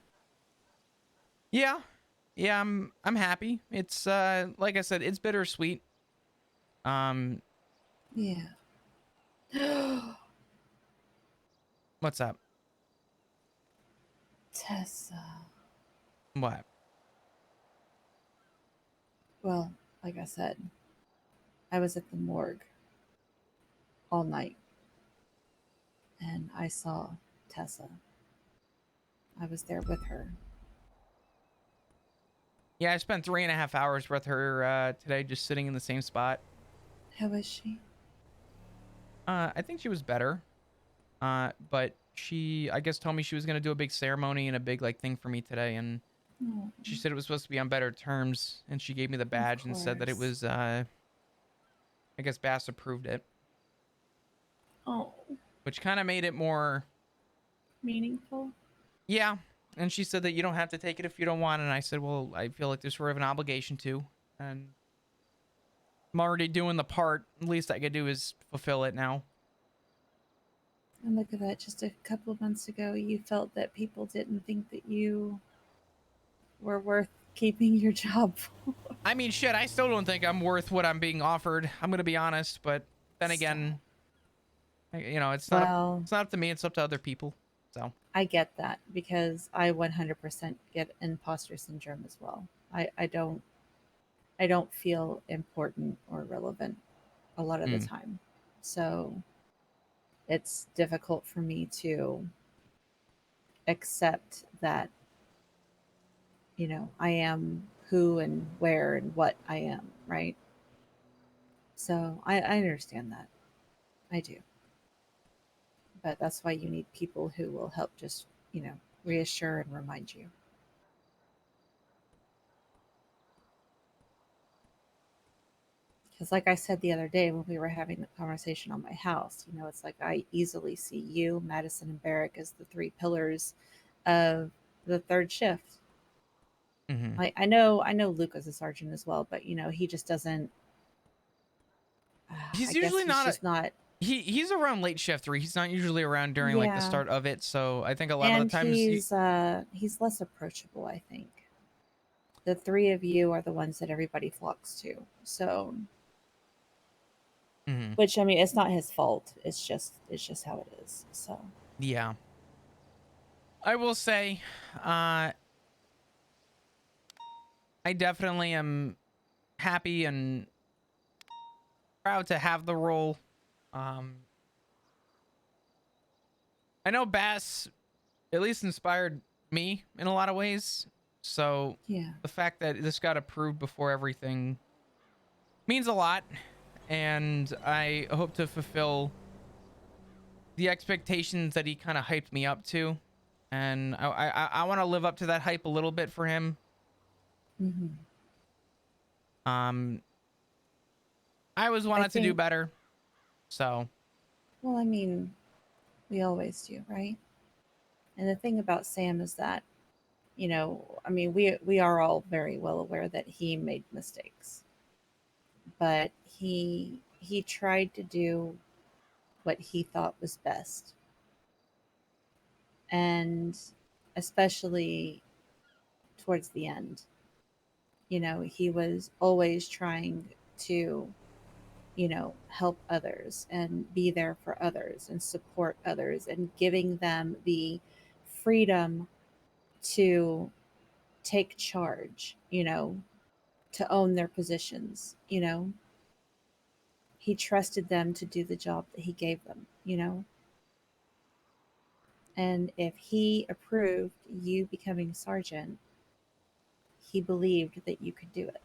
S2: Yeah, I'm happy. It's like I said, it's bittersweet.
S5: Yeah.
S2: What's up?
S5: Tessa.
S2: What?
S5: Well, like I said, I was at the morgue all night and I saw Tessa. I was there with her.
S2: Yeah, I spent 3.5 hours with her today, just sitting in the same spot.
S5: How is she?
S2: I think she was better. But she, I guess, told me she was gonna do a big ceremony and a big like thing for me today, and
S5: Oh,
S2: she said it was supposed to be on better terms, and she gave me the badge and said that it
S5: course.
S2: was, I guess Bass approved it,
S5: Oh,
S2: which kind of made it more,
S5: meaningful.
S2: yeah. And she said that you don't have to take it if you don't want, and I said, well, I feel like there's sort of an obligation to, and I'm already doing the part. The least I could do is fulfill it now.
S5: And look at that. Just a couple of months ago, you felt that people didn't think that you were worth keeping your job for.
S2: I mean, shit, I still don't think I'm worth what I'm being offered. I'm gonna be honest, but then again, you know, it's not
S5: Well,
S2: it's not up to me. It's up to other people. So
S5: I get that because I 100% get imposter syndrome as well. I don't feel important or relevant a lot of the time. So it's difficult for me to accept that, you know, I am who and where and what I am, right? So I understand that. I do. But that's why you need people who will help just, you know, reassure and remind you. Because, like I said the other day when we were having the conversation on my house, you know, it's like I easily see you, Madison, and Barrick as the three pillars of the third shift. I know Luke is a sergeant as well, but you know, he just doesn't.
S2: he's
S5: I
S2: usually
S5: guess he's
S2: not.
S5: just not.
S2: He's around late shift 3. He's not usually around during like the
S5: Yeah.
S2: start of it. So I think a lot of
S5: And
S2: the times
S5: he's less approachable, I think. The three of you are the ones that everybody flocks to. So, which I mean, it's not his fault. It's just how it is. So
S2: yeah. I will say, I definitely am happy and proud to have the role. I know Bass at least inspired me in a lot of ways. So
S5: yeah,
S2: the fact that this got approved before everything means a lot. And I hope to fulfill the expectations that he kind of hyped me up to. And I want to live up to that hype a little bit for him. I always wanted to do better. So.
S5: Well, I mean, we always do, right? And the thing about Sam is that, you know, I mean, we are all very well aware that he made mistakes, but he tried to do what he thought was best, and especially towards the end, you know, he was always trying to, you know, help others and be there for others and support others and giving them the freedom to take charge, you know, to own their positions, you know. He trusted them to do the job that he gave them, you know. And if he approved you becoming sergeant, he believed that you could do it.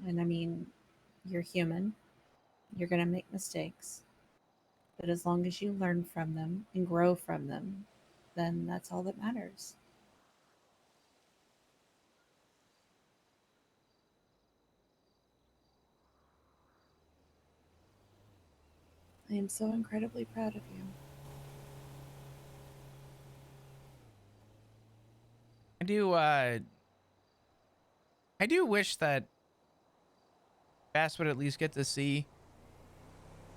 S5: And I mean, you're human. You're going to make mistakes. But as long as you learn from them and grow from them, then that's all that matters. I am so incredibly proud of you.
S2: I do wish that Bass would at least get to see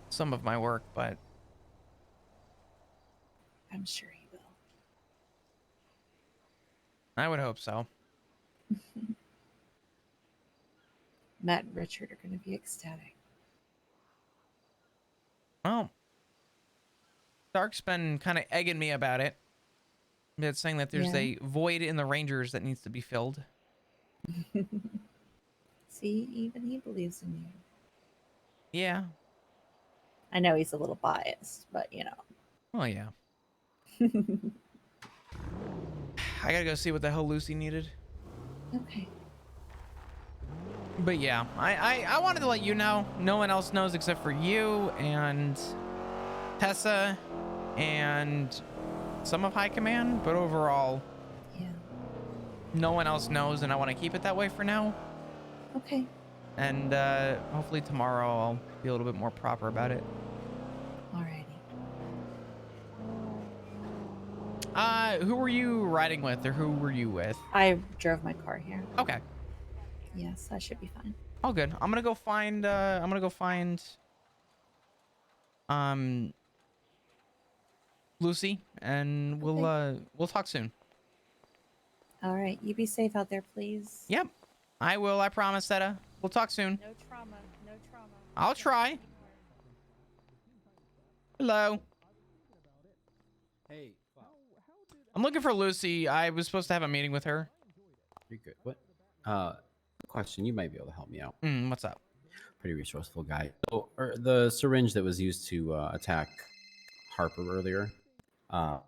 S2: some of my work, but
S5: I'm sure he will.
S2: I would hope so.
S5: Matt and Richard are going to be ecstatic.
S2: Well, Dark's been kind of egging me about it. It's saying that there's
S5: Yeah.
S2: a void in the Rangers that needs to be filled.
S5: See, even he believes in you.
S2: Yeah.
S5: I know he's a little biased, but you know.
S2: Oh yeah. I gotta go see what the hell Lucy needed.
S5: Okay.
S2: But yeah, I wanted to let you know. No one else knows except for you and Tessa and some of High Command. But overall,
S5: Yeah.
S2: no one else knows, and I want to keep it that way for now.
S5: Okay.
S2: And hopefully tomorrow I'll be a little bit more proper about it.
S5: Alrighty.
S2: Who were you riding with, or who were you with?
S5: I drove my car here.
S2: Okay.
S5: Yes, I should be fine.
S2: All good. I'm gonna go find Lucy, and we'll talk soon.
S5: All right. You be safe out there, please.
S2: Yep. I will. I promise, Seta. We'll talk soon.
S5: No trauma. No trauma.
S2: I'll try. Hello.
S9: Hey.
S2: I'm looking for Lucy. I was supposed to have a meeting with her.
S9: You're good. What? Question. You might be able to help me out.
S2: What's up?
S9: Pretty resourceful guy. So, the syringe that was used to attack Harper earlier. I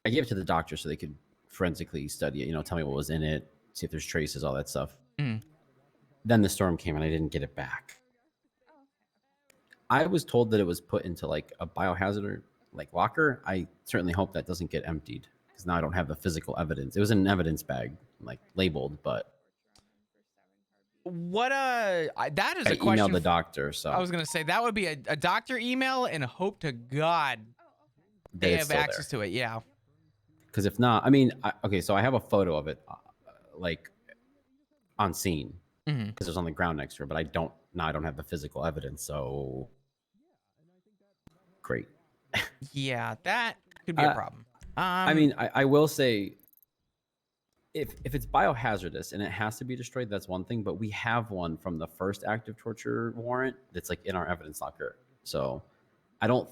S9: gave it to the doctor so they could forensically study it. You know, tell me what was in it, see if there's traces, all that stuff. Then the storm came and I didn't get it back. I was told that it was put into like a biohazard like locker. I certainly hope that doesn't get emptied because now I don't have the physical evidence. It was in an evidence bag, like labeled, but
S2: what that is
S9: I
S2: a question.
S9: emailed the doctor, so
S2: I was gonna say that would be a doctor email, and hope to God
S9: that
S2: they
S9: it's
S2: have
S9: still
S2: access to it. Yeah.
S9: Because if not, I mean, okay, so I have a photo of it, like on scene, because it was on the ground next to her, but I don't have the physical evidence, so great.
S2: Yeah, that could be a problem.
S9: I mean, I will say, if it's biohazardous and it has to be destroyed, that's one thing. But we have one from the first active torture warrant that's like in our evidence locker. So I don't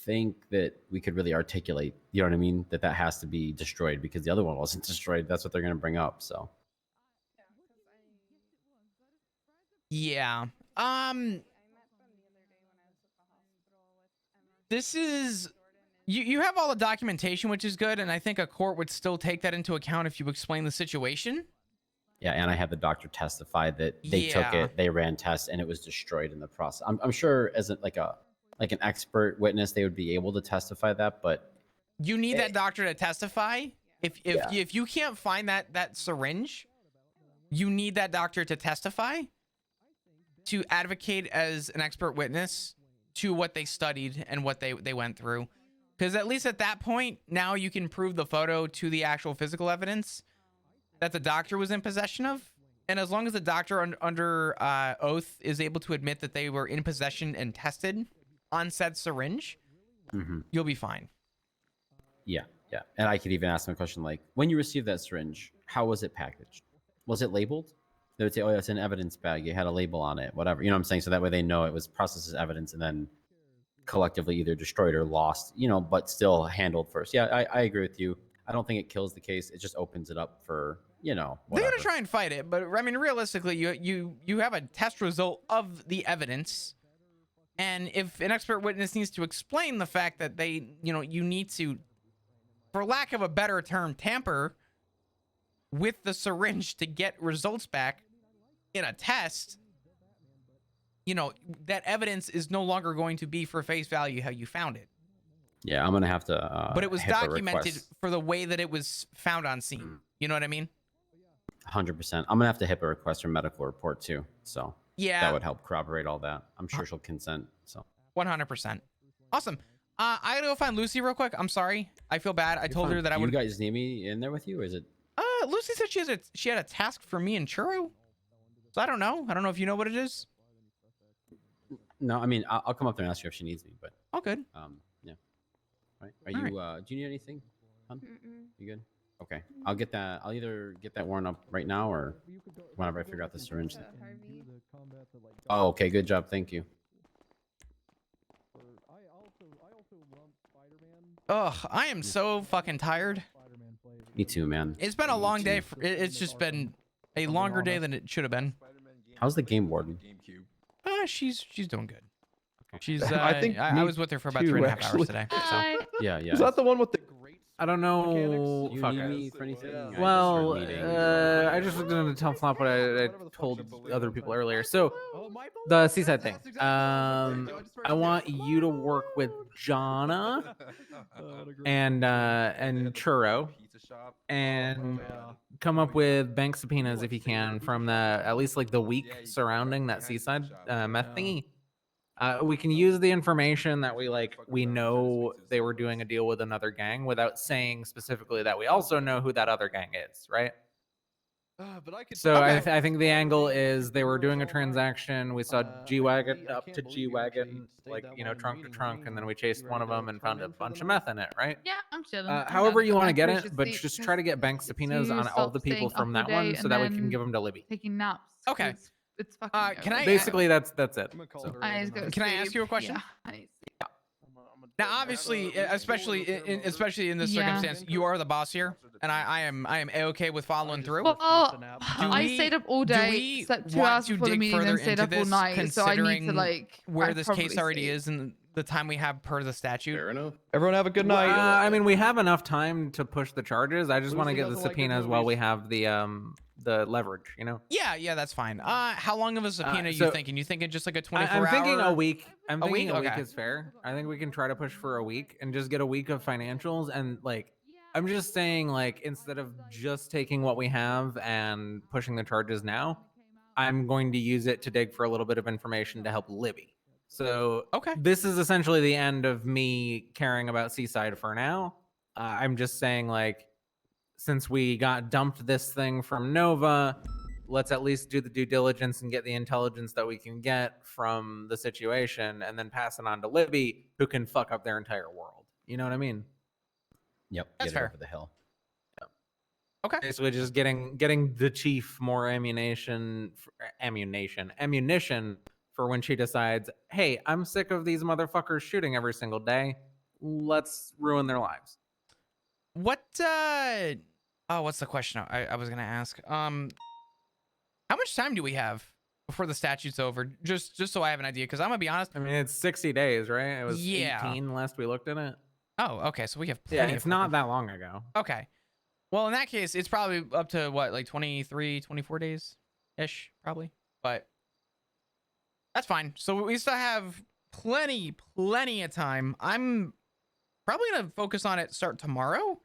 S9: think that we could really articulate, you know what I mean, that has to be destroyed because the other one wasn't destroyed. That's what they're going to bring up. So
S2: yeah. This is you have all the documentation, which is good, and I think a court would still take that into account if you explain the situation.
S9: yeah, and I had the doctor testify that they took it, they ran tests, and it was destroyed in the process. I'm sure as an expert witness, they would be able to testify that, but
S2: you need that doctor to testify. If you can't find that syringe, you need that doctor to testify to advocate as an expert witness to what they studied and what they went through. Because at least at that point, now you can prove the photo to the actual physical evidence that the doctor was in possession of. And as long as the doctor under oath is able to admit that they were in possession and tested on said syringe, you'll be fine.
S9: Yeah. And I could even ask them a question like, when you received that syringe, how was it packaged? Was it labeled? They would say, oh, yeah, it's an evidence bag. It had a label on it, whatever. You know what I'm saying? So that way they know it was processed as evidence and then collectively either destroyed or lost, you know, but still handled first. Yeah, I agree with you. I don't think it kills the case. It just opens it up for, you know, whatever.
S2: They're gonna try and fight it, but I mean, realistically, you have a test result of the evidence, and if an expert witness needs to explain the fact that you need to, for lack of a better term, tamper with the syringe to get results back in a test, that evidence is no longer going to be for face value how you found it.
S9: Yeah, I'm gonna have to.
S2: But it was
S9: HIPAA
S2: documented
S9: request.
S2: for the way that it was found on scene. You know what I mean?
S9: 100%. I'm gonna have to HIPAA request her medical report too. So
S2: Yeah.
S9: that would help corroborate all that. I'm sure she'll consent. So
S2: 100%. Awesome. I gotta go find Lucy real quick. I'm sorry. I feel bad. I told her that I would.
S9: You guys need me in there with you, or is it?
S2: Lucy said she had a task for me and Churro. So I don't know. I don't know if you know what it is.
S9: No, I mean I'll come up there and ask her if she needs me. But
S2: all good.
S9: Yeah. All right. Are you? Do you need anything? Hun? You good? Okay. I'll get that. I'll either get that worn up right now or whenever I figure out the syringe. Oh, okay. Good job. Thank you.
S2: Ugh, I am so fucking tired.
S9: Me too, man.
S2: It's been a long day. It's just been a longer day than it should have been.
S9: How's the game warden?
S2: She's doing good. She's
S3: I think
S2: I was with her for about
S3: me
S2: 3.5
S3: too,
S2: hours
S3: actually.
S2: today.
S1: Hi.
S2: So
S9: Yeah, yeah.
S3: Is that the one with the great?
S4: I don't know.
S3: Mechanics?
S9: You
S4: Fuck
S9: need
S4: it.
S9: me for anything? I just
S4: Well,
S9: heard meeting.
S4: I just looked into tell flop what I told other people earlier. So the seaside thing. I want you to work with Jonna and Churro and come up with bank subpoenas if you can from the at least like the week surrounding that seaside meth thingy. We can use the information that we know they were doing a deal with another gang without saying specifically that we also know who that other gang is, right? So
S2: Okay.
S4: I think the angle is they were doing a transaction. We saw G-Wagon up to G-Wagon, like, trunk to trunk, and then we chased one of them and found a bunch of meth in it, right?
S1: Yeah, I'm chilling.
S4: However you want to get
S1: Appreciate
S4: it, but
S1: sleep
S4: just try to get bank subpoenas
S1: to
S4: on all
S1: stop
S4: the people
S1: staying
S4: from
S1: up
S4: that
S1: all day
S4: one so
S1: and
S4: that we can
S1: then
S4: give them to Libby.
S1: taking naps.
S2: Okay.
S1: It's fucking.
S2: Can I
S4: Basically, that's it. So.
S1: I need to go to
S2: Can I ask
S1: sleep.
S2: you a question?
S1: Yeah. I need to sleep.
S2: Now, obviously, especially in this
S1: Yeah.
S2: circumstance, you are the boss here, and I am a-okay with following through.
S1: Well,
S2: Do
S1: I
S2: we-
S1: stayed up all
S2: do
S1: day,
S2: we
S1: slept 2
S2: want
S1: hours
S2: to
S1: before the
S2: dig
S1: meeting,
S2: further
S1: then stayed
S2: into
S1: up all
S2: this,
S1: night. So I need to
S2: considering where
S1: I'd
S2: this case
S1: probably
S2: already
S1: sleep.
S2: is and the time we have per the statute?
S7: Fair enough.
S3: Everyone have a good night.
S4: I mean, we have enough time to push the charges. I just want to
S3: Lucy
S4: get the
S3: doesn't like good
S4: subpoenas while we
S3: movies.
S4: have the leverage,
S2: Yeah, that's fine. How long of a subpoena you
S4: so-
S2: thinking? You thinking just like a 24
S4: I'm thinking
S2: hour?
S4: a week. I'm
S2: A
S4: thinking
S2: week?
S4: a week
S2: Okay.
S4: is fair. I think we can try to push for a week and just get a week of financials. And I'm just saying, instead of just taking what we have and pushing the charges now, I'm going to use it to dig for a little bit of information to help Libby. So this is essentially the end of me caring about Seaside for now. I'm just saying, since we got dumped this thing from Nova, let's at least do the due diligence and get the intelligence that we can get from the situation and then pass it on to Libby, who can fuck up their entire world. You know what I mean?
S9: Yep.
S2: That's
S9: get it
S2: fair.
S9: over the hill.
S2: Okay.
S4: Basically just getting the chief more ammunition for when she decides, hey, I'm sick of these motherfuckers shooting every single day. Let's ruin their lives.
S2: What? What's the question I was gonna ask? How much time do we have before the statute's over? Just so I have an idea, because I'm gonna be honest.
S4: I mean, it's 60 days, right? It was
S2: 18
S4: last we looked at it.
S2: Oh, okay. So we have
S4: Yeah,
S2: plenty.
S4: it's
S2: of
S4: not that long ago.
S2: Okay. Well, in that case, it's probably up to what, like 23, 24 days ish, probably. But that's fine. So we still have plenty of time. I'm probably gonna focus on it. Start tomorrow.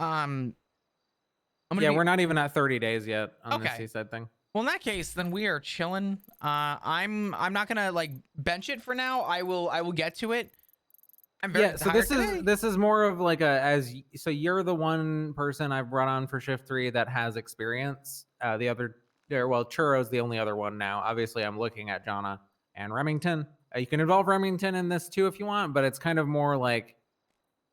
S4: We're not even at 30 days yet on
S2: Okay.
S4: this Seaside thing.
S2: Well, in that case, then we are chilling. I'm not gonna bench it for now. I will get to it. I'm very
S4: So
S2: tired
S4: this is more of so you're the one person I've brought on for shift 3 that has experience. The other Churro's the only other one now. Obviously, I'm looking at Jonna and Remington. You can involve Remington in this too if you want, but it's kind of more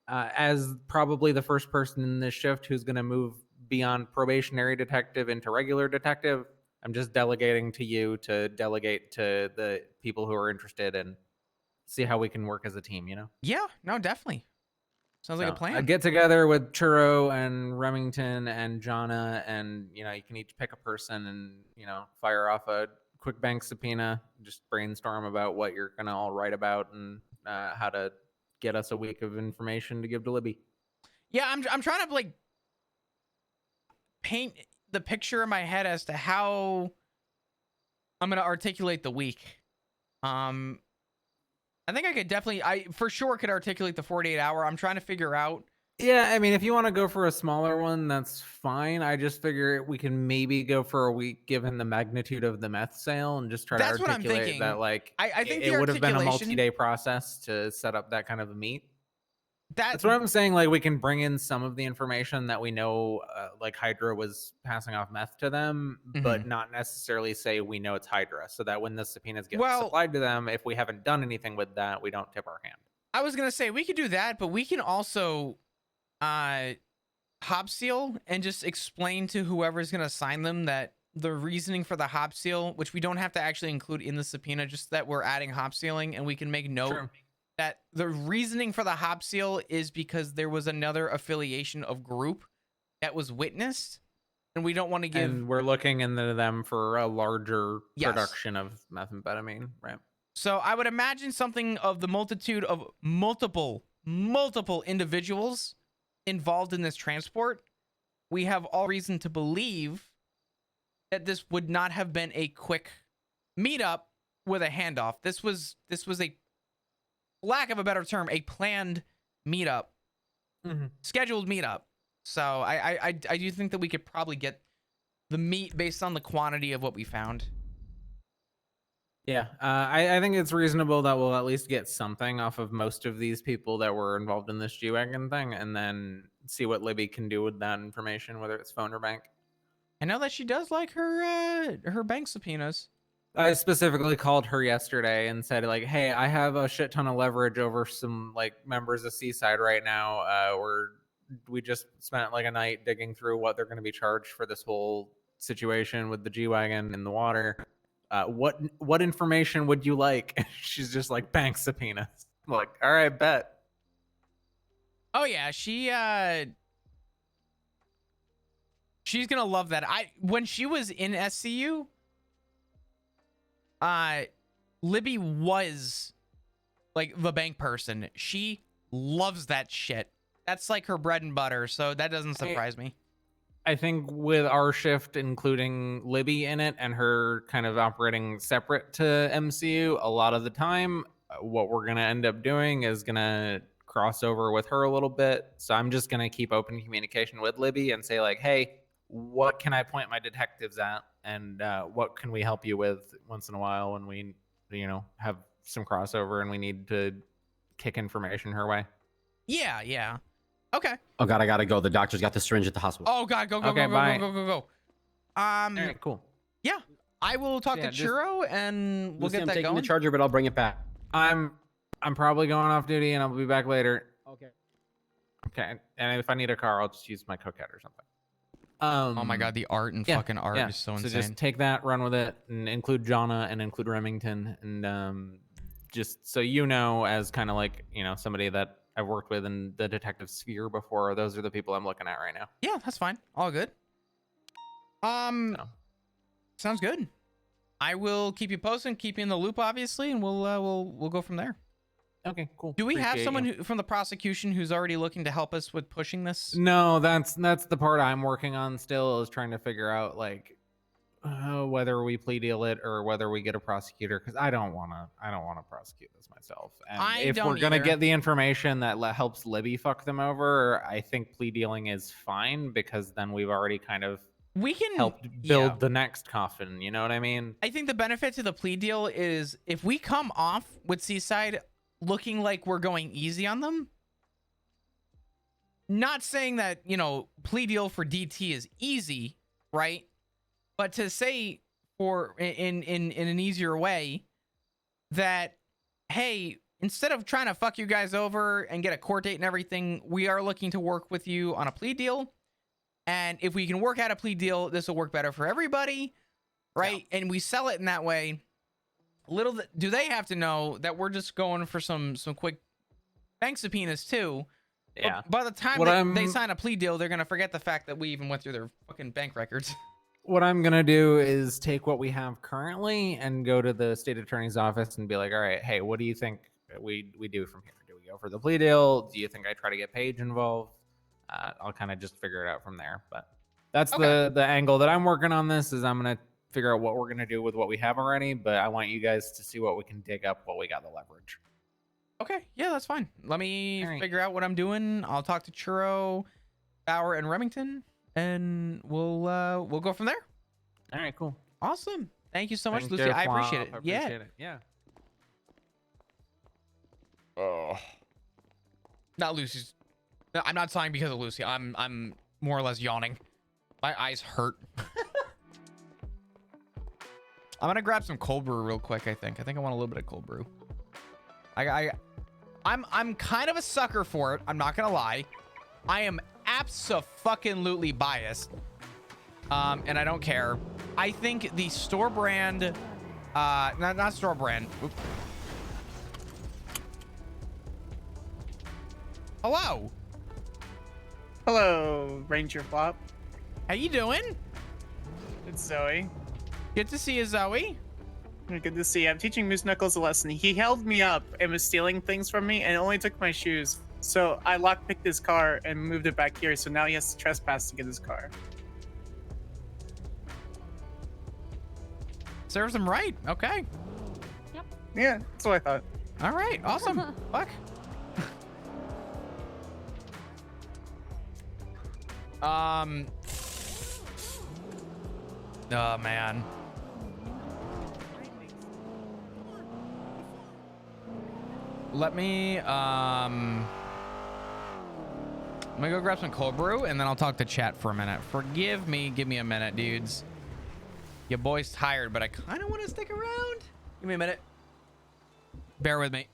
S4: as probably the first person in this shift who's going to move beyond probationary detective into regular detective. I'm just delegating to you to delegate to the people who are interested and see how we can work as a team,
S2: Yeah, no, definitely. Sounds like a plan.
S4: I get together with Churro and Remington and Jonna, and you can each pick a person and fire off a quick bank subpoena. Just brainstorm about what you're gonna all write about and how to get us a week of information to give to Libby.
S2: Yeah, I'm trying to paint the picture in my head as to how I'm gonna articulate the week. I think I could definitely, for sure could articulate the 48-hour. I'm trying to figure out.
S4: Yeah, I mean, if you want to go for a smaller one, that's fine. I just figure we can maybe go for a week, given the magnitude of the meth sale, and just try
S2: That's
S4: to
S2: what I'm
S4: articulate
S2: thinking.
S4: that
S2: I think
S4: it
S2: the
S4: would have been a
S2: articulation-
S4: multi-day process to set up that kind of a meet.
S2: That's
S4: what I'm saying. We can bring in some of the information that we know, Hydra was passing off meth to them, but not necessarily say we know it's Hydra, so that when the subpoenas get supplied to them, if we haven't done anything with that, we don't tip our hand.
S2: I was gonna say we could do that, but we can also hop seal and just explain to whoever's gonna sign them that the reasoning for the hop seal, which we don't have to actually include in the subpoena, just that we're adding hop sealing, and we can make note that the reasoning for the hop seal is because there was another affiliation of group that was witnessed, and we don't want to give.
S4: And we're looking into them for a larger
S2: Yes.
S4: production of methamphetamine, right?
S2: So I would imagine something of the multitude of multiple individuals involved in this transport. We have all reason to believe that this would not have been a quick meetup with a handoff. This was a, lack of a better term, a planned meetup, scheduled meetup. So I do think that we could probably get the meat based on the quantity of what we found.
S4: Yeah, I think it's reasonable that we'll at least get something off of most of these people that were involved in this G-Wagon thing, and then see what Libby can do with that information, whether it's phone or bank.
S2: I know that she does like her bank subpoenas.
S4: I specifically called her yesterday and said, like, hey, I have a shit ton of leverage over some, like, members of Seaside right now. We just spent, like, a night digging through what they're going to be charged for this whole situation with the G-Wagon in the water. What information would you like? She's just like, bank subpoenas. I'm like, all right, bet.
S2: Oh yeah, she's gonna love that. When she was in SCU, Libby was like the bank person. She loves that shit. That's like her bread and butter, so that doesn't surprise me.
S4: I think with our shift, including Libby in it and her kind of operating separate to MCU, a lot of the time, what we're going to end up doing is going to cross over with her a little bit. So I'm just going to keep open communication with Libby and say, like, hey, what can I point my detectives at? And what can we help you with once in a while when we, have some crossover and we need to kick information her way?
S2: Yeah. Okay.
S9: Oh God, I gotta go. The doctor's got the syringe at the hospital.
S2: Oh God, go.
S4: Okay, bye.
S2: Go.
S4: All right, cool.
S2: Yeah, I will talk
S4: Yeah,
S2: to Churro and we'll
S9: Lucy,
S2: get
S9: I'm
S2: that
S9: taking
S2: going.
S9: the charger, but I'll bring it back.
S4: I'm probably going off duty and I'll be back later. Okay. And if I need a car, I'll just use my Coquette or something.
S2: Oh my God, the art and fucking art is so insane.
S4: So just take that, run with it, and include Jonna and include Remington, and just so you know, as kind of like somebody that I've worked with in the detective sphere before, those are the people I'm looking at right now.
S2: Yeah, that's fine. All good. Sounds good. I will keep you posted, keep you in the loop, obviously, and we'll go from there.
S4: Okay, cool.
S2: Do we have
S4: Appreciate
S2: someone
S4: you.
S2: from the prosecution who's already looking to help us with pushing this?
S4: No, that's the part I'm working on still, is trying to figure out like whether we plea deal it or whether we get a prosecutor, because I don't want to prosecute this myself. And if we're gonna get the information that helps Libby fuck them over, I think plea dealing is fine, because then we've already kind of helped build the next coffin. You know what I mean?
S2: I think the benefit to the plea deal is if we come off with Seaside looking like we're going easy on them, not saying that, plea deal for DT is easy, right? But to say for in an easier way that, hey, instead of trying to fuck you guys over and get a court date and everything, we are looking to work with you on a plea deal. And if we can work out a plea deal, this will work better for everybody, right? Yeah. And we sell it in that way. Little do they have to know that we're just going for some quick bank subpoenas too.
S4: Yeah.
S2: But by the time they sign a plea deal, they're gonna forget the fact that we even went through their fucking bank records.
S4: What I'm gonna do is take what we have currently and go to the state attorney's office and be like, all right, hey, what do you think we do from here? Do we go for the plea deal? Do you think I try to get Paige involved? I'll kind of just figure it out from there. But that's the angle that I'm working on. This is I'm gonna figure out what we're gonna do with what we have already, but I want you guys to see what we can dig up while we got the leverage.
S2: Okay, yeah, that's fine. Let me figure out what I'm doing. I'll talk to Churro, Bauer, and Remington, and we'll go from there.
S4: All right, cool.
S2: Awesome. Thank you so much, Lucy. I appreciate it.
S4: Yeah.
S2: Oh. Not Lucy's. No, I'm not sighing because of Lucy. I'm more or less yawning. My eyes hurt. I'm gonna grab some cold brew real quick. I think I want a little bit of cold brew. I'm kind of a sucker for it. I'm not gonna lie. I am abso-fucking-lutely biased, and I don't care. I think the store brand, not store brand. Oops. Hello.
S17: Hello, Ranger Flop.
S2: How you doing?
S17: It's Zoe.
S2: Good to see you, Zoe.
S17: Good to see you. I'm teaching Moose Knuckles a lesson. He held me up and was stealing things from me and only took my shoes. So I lockpicked his car and moved it back here. So now he has to trespass to get his car.
S2: Serves him right. Okay.
S17: Yeah, that's what I thought.
S2: All right. Awesome. Fuck. Oh man. Let me I'm gonna go grab some cold brew and then I'll talk to chat for a minute. Forgive me, give me a minute, dudes. Your boy's tired, but I kind of want to stick around. Give me a minute. Bear with me.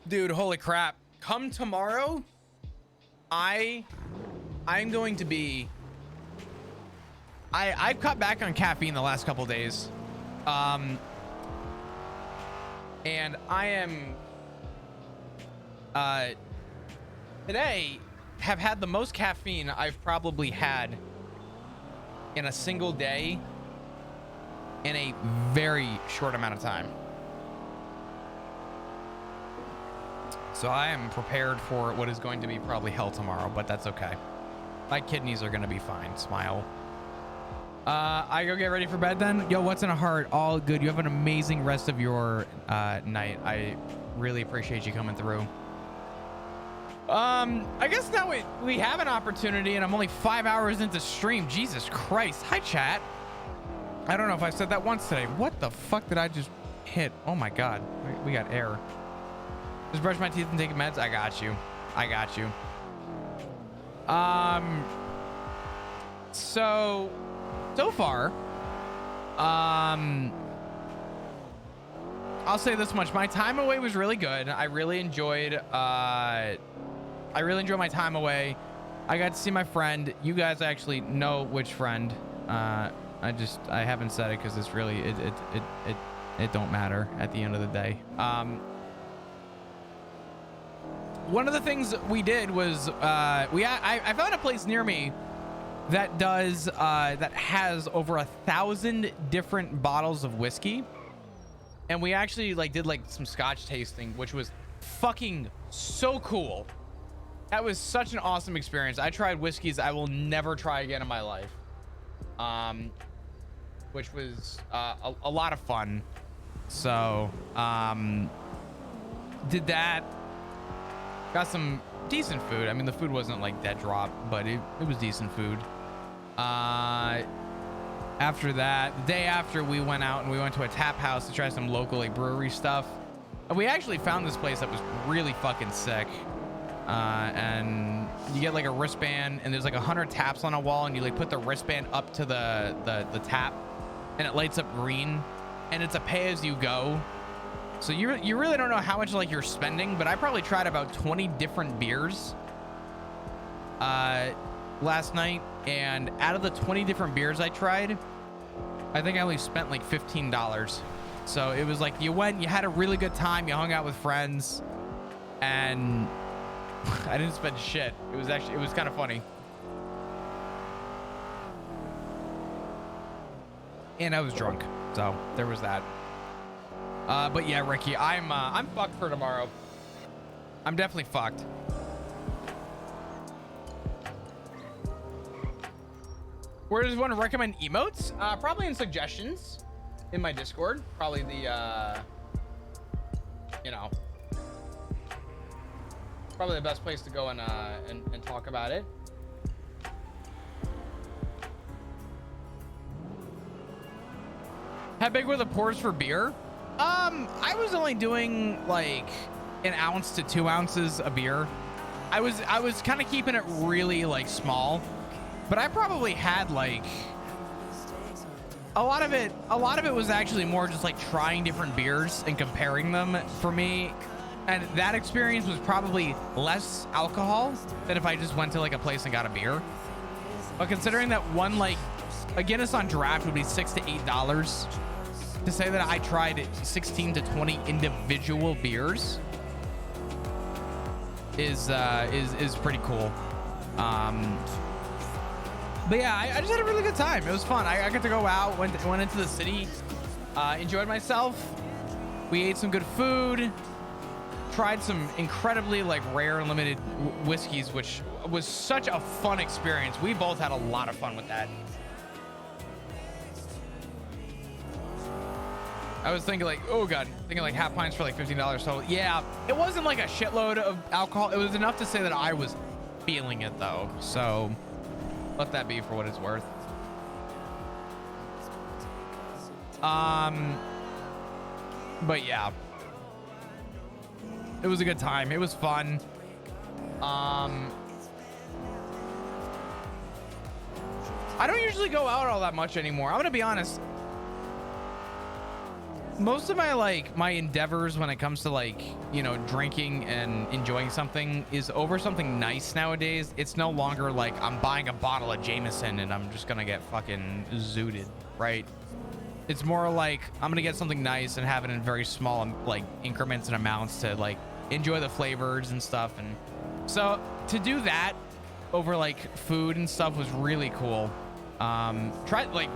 S2: Dude, holy crap. Come tomorrow, I'm going to be... I've cut back on caffeine the last couple days. And I am... today, have had the most caffeine I've probably had in a single day in a very short amount of time. So I am prepared for what is going to be probably hell tomorrow, but that's okay. My kidneys are going to be fine. Smile. I go get ready for bed then. Yo, what's in a heart? All good. You have an amazing rest of your night. I really appreciate you coming through. I guess now we have an opportunity and I'm only 5 hours into stream. Jesus Christ. Hi, chat. I don't know if I said that once today. What the fuck did I just hit? Oh my God. We got air. Just brush my teeth and take meds. I got you. I got you. So far, I'll say this much. My time away was really good. I really enjoyed my time away. I got to see my friend. You guys actually know which friend. I haven't said it because it's really, it don't matter at the end of the day. One of the things we did was I found a place near me that does that has over 1,000 different bottles of whiskey, and we actually did some scotch tasting, which was fucking so cool. That was such an awesome experience. I tried whiskeys I will never try again in my life, which was a lot of fun. So did that. Got some decent food. I mean, the food wasn't dead drop, but it was decent food. After that, the day after, we went out and we went to a tap house to try some local brewery stuff. And we actually found this place that was really fucking sick. And you get a wristband and there's 100 taps on a wall, and you put the wristband up to the tap and it lights up green, and it's a pay as you go. So you really don't know how much you're spending, but I probably tried about 20 different beers last night, and out of the 20 different beers I tried, I think I only spent $15. So it was you went, you had a really good time, you hung out with friends, and I didn't spend shit. It was kind of funny. And I was drunk, so there was that. But yeah, Ricky, I'm fucked for tomorrow. I'm definitely fucked. Where does one recommend emotes? Probably in suggestions in my Discord. Probably the, probably the best place to go and talk about it. How big were the pours for beer? I was only doing like 1 ounce to 2 ounces of beer. I was kind of keeping it really like small, but I probably had like a lot of it was actually more just like trying different beers and comparing them for me. And that experience was probably less alcohol than if I just went to like a place and got a beer. But considering that one, like a Guinness on draft would be $6 to $8, to say that I tried 16 to 20 individual beers is pretty cool. But yeah, I just had a really good time. It was fun. I got to go out, went into the city, enjoyed myself. We ate some good food, tried some incredibly like rare and limited whiskeys, which was such a fun experience. We both had a lot of fun with that. I was thinking like, oh god, thinking like half pints for like $15. So yeah, it wasn't like a shitload of alcohol. It was enough to say that I was feeling it though. So let that be for what it's worth. But yeah, it was a good time. It was fun. I don't usually go out all that much anymore. I'm gonna be honest. Most of my endeavors when it comes to like, you know, drinking and enjoying something is over something nice nowadays. It's no longer like I'm buying a bottle of Jameson and I'm just gonna get fucking zooted, right? It's more like I'm gonna get something nice and have it in very small like increments and amounts to like enjoy the flavors and stuff. And so to do that over like food and stuff was really cool. Try like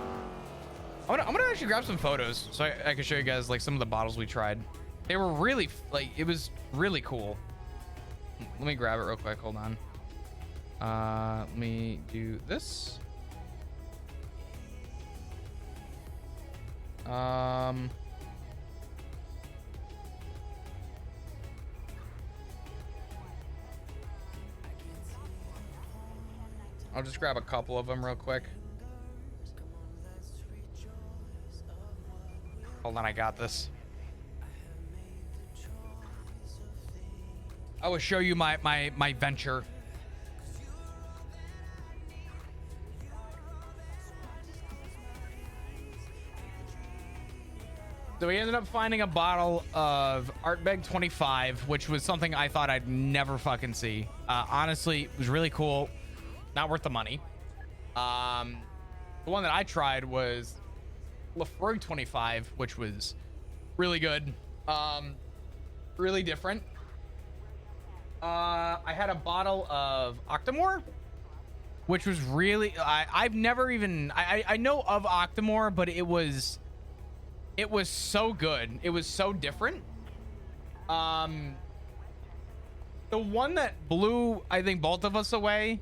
S2: I'm gonna actually grab some photos so I can show you guys like some of the bottles we tried. They were really like, it was really cool. Let me grab it real quick. Hold on. Let me do this. I'll just grab a couple of them real quick. Hold on, I got this. I will show you my venture. So we ended up finding a bottle of Artbeg 25, which was something I thought I'd never fucking see. Honestly, it was really cool. Not worth the money. The one that I tried was Lafroig 25, which was really good. Really different. I had a bottle of Octomore, which was really, I've never even, I know of Octomore, but it was so good. It was so different. The one that blew, I think, both of us away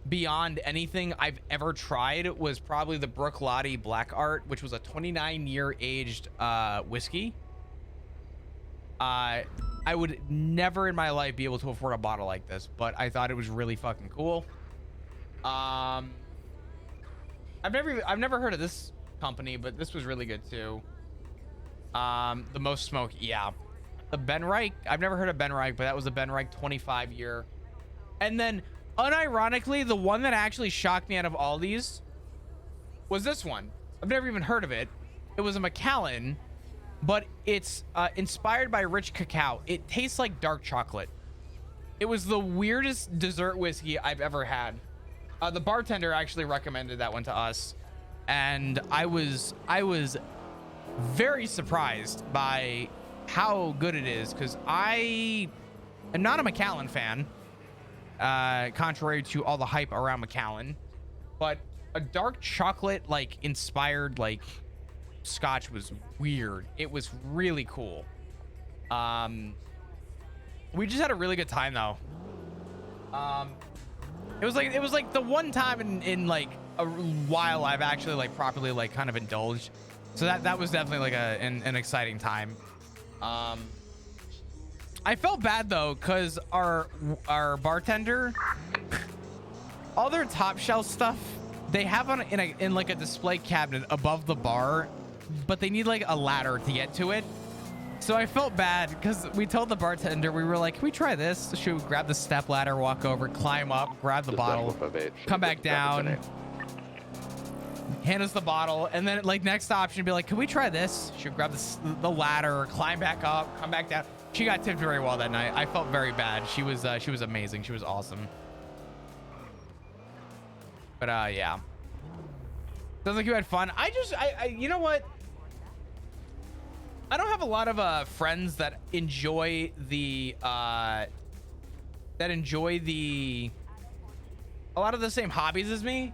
S2: beyond anything I've ever tried was probably the Bruichladdich Black Art, which was a 29-year aged whiskey. I would never in my life be able to afford a bottle like this, but I thought it was really fucking cool. I've never heard of this company, but this was really good too. The Most Smoke, yeah. The Ben Reich, I've never heard of Ben Reich, but that was a Ben Reich 25-year. And then unironically, the one that actually shocked me out of all these was this one. I've never even heard of it. It was a Macallan, but it's inspired by rich cacao. It tastes like dark chocolate. It was the weirdest dessert whiskey I've ever had. The bartender actually recommended that one to us, and I was very surprised by how good it is, because I am not a Macallan fan. Contrary to all the hype around Macallan, but a dark chocolate like inspired like scotch was weird. It was really cool. We just had a really good time though. It was like the one time in like a while I've actually like properly like kind of indulged. So that was definitely like an exciting time. I felt bad though, because our bartender, all their top shelf stuff they have in like a display cabinet above the bar, but they need like a ladder to get to it. So I felt bad because we told the bartender, we were like, can we try this? Should we grab the step ladder, walk over, climb up, grab the bottle, come back down, hand us the bottle, and then like next option be like, can we try this? Should we grab the ladder, climb back up, come back down. She got tipped very well that night. I felt very bad. She was amazing. She was awesome. But yeah. Sounds like you had fun. I you know what? I don't have a lot of friends that enjoy the a lot of the same hobbies as me.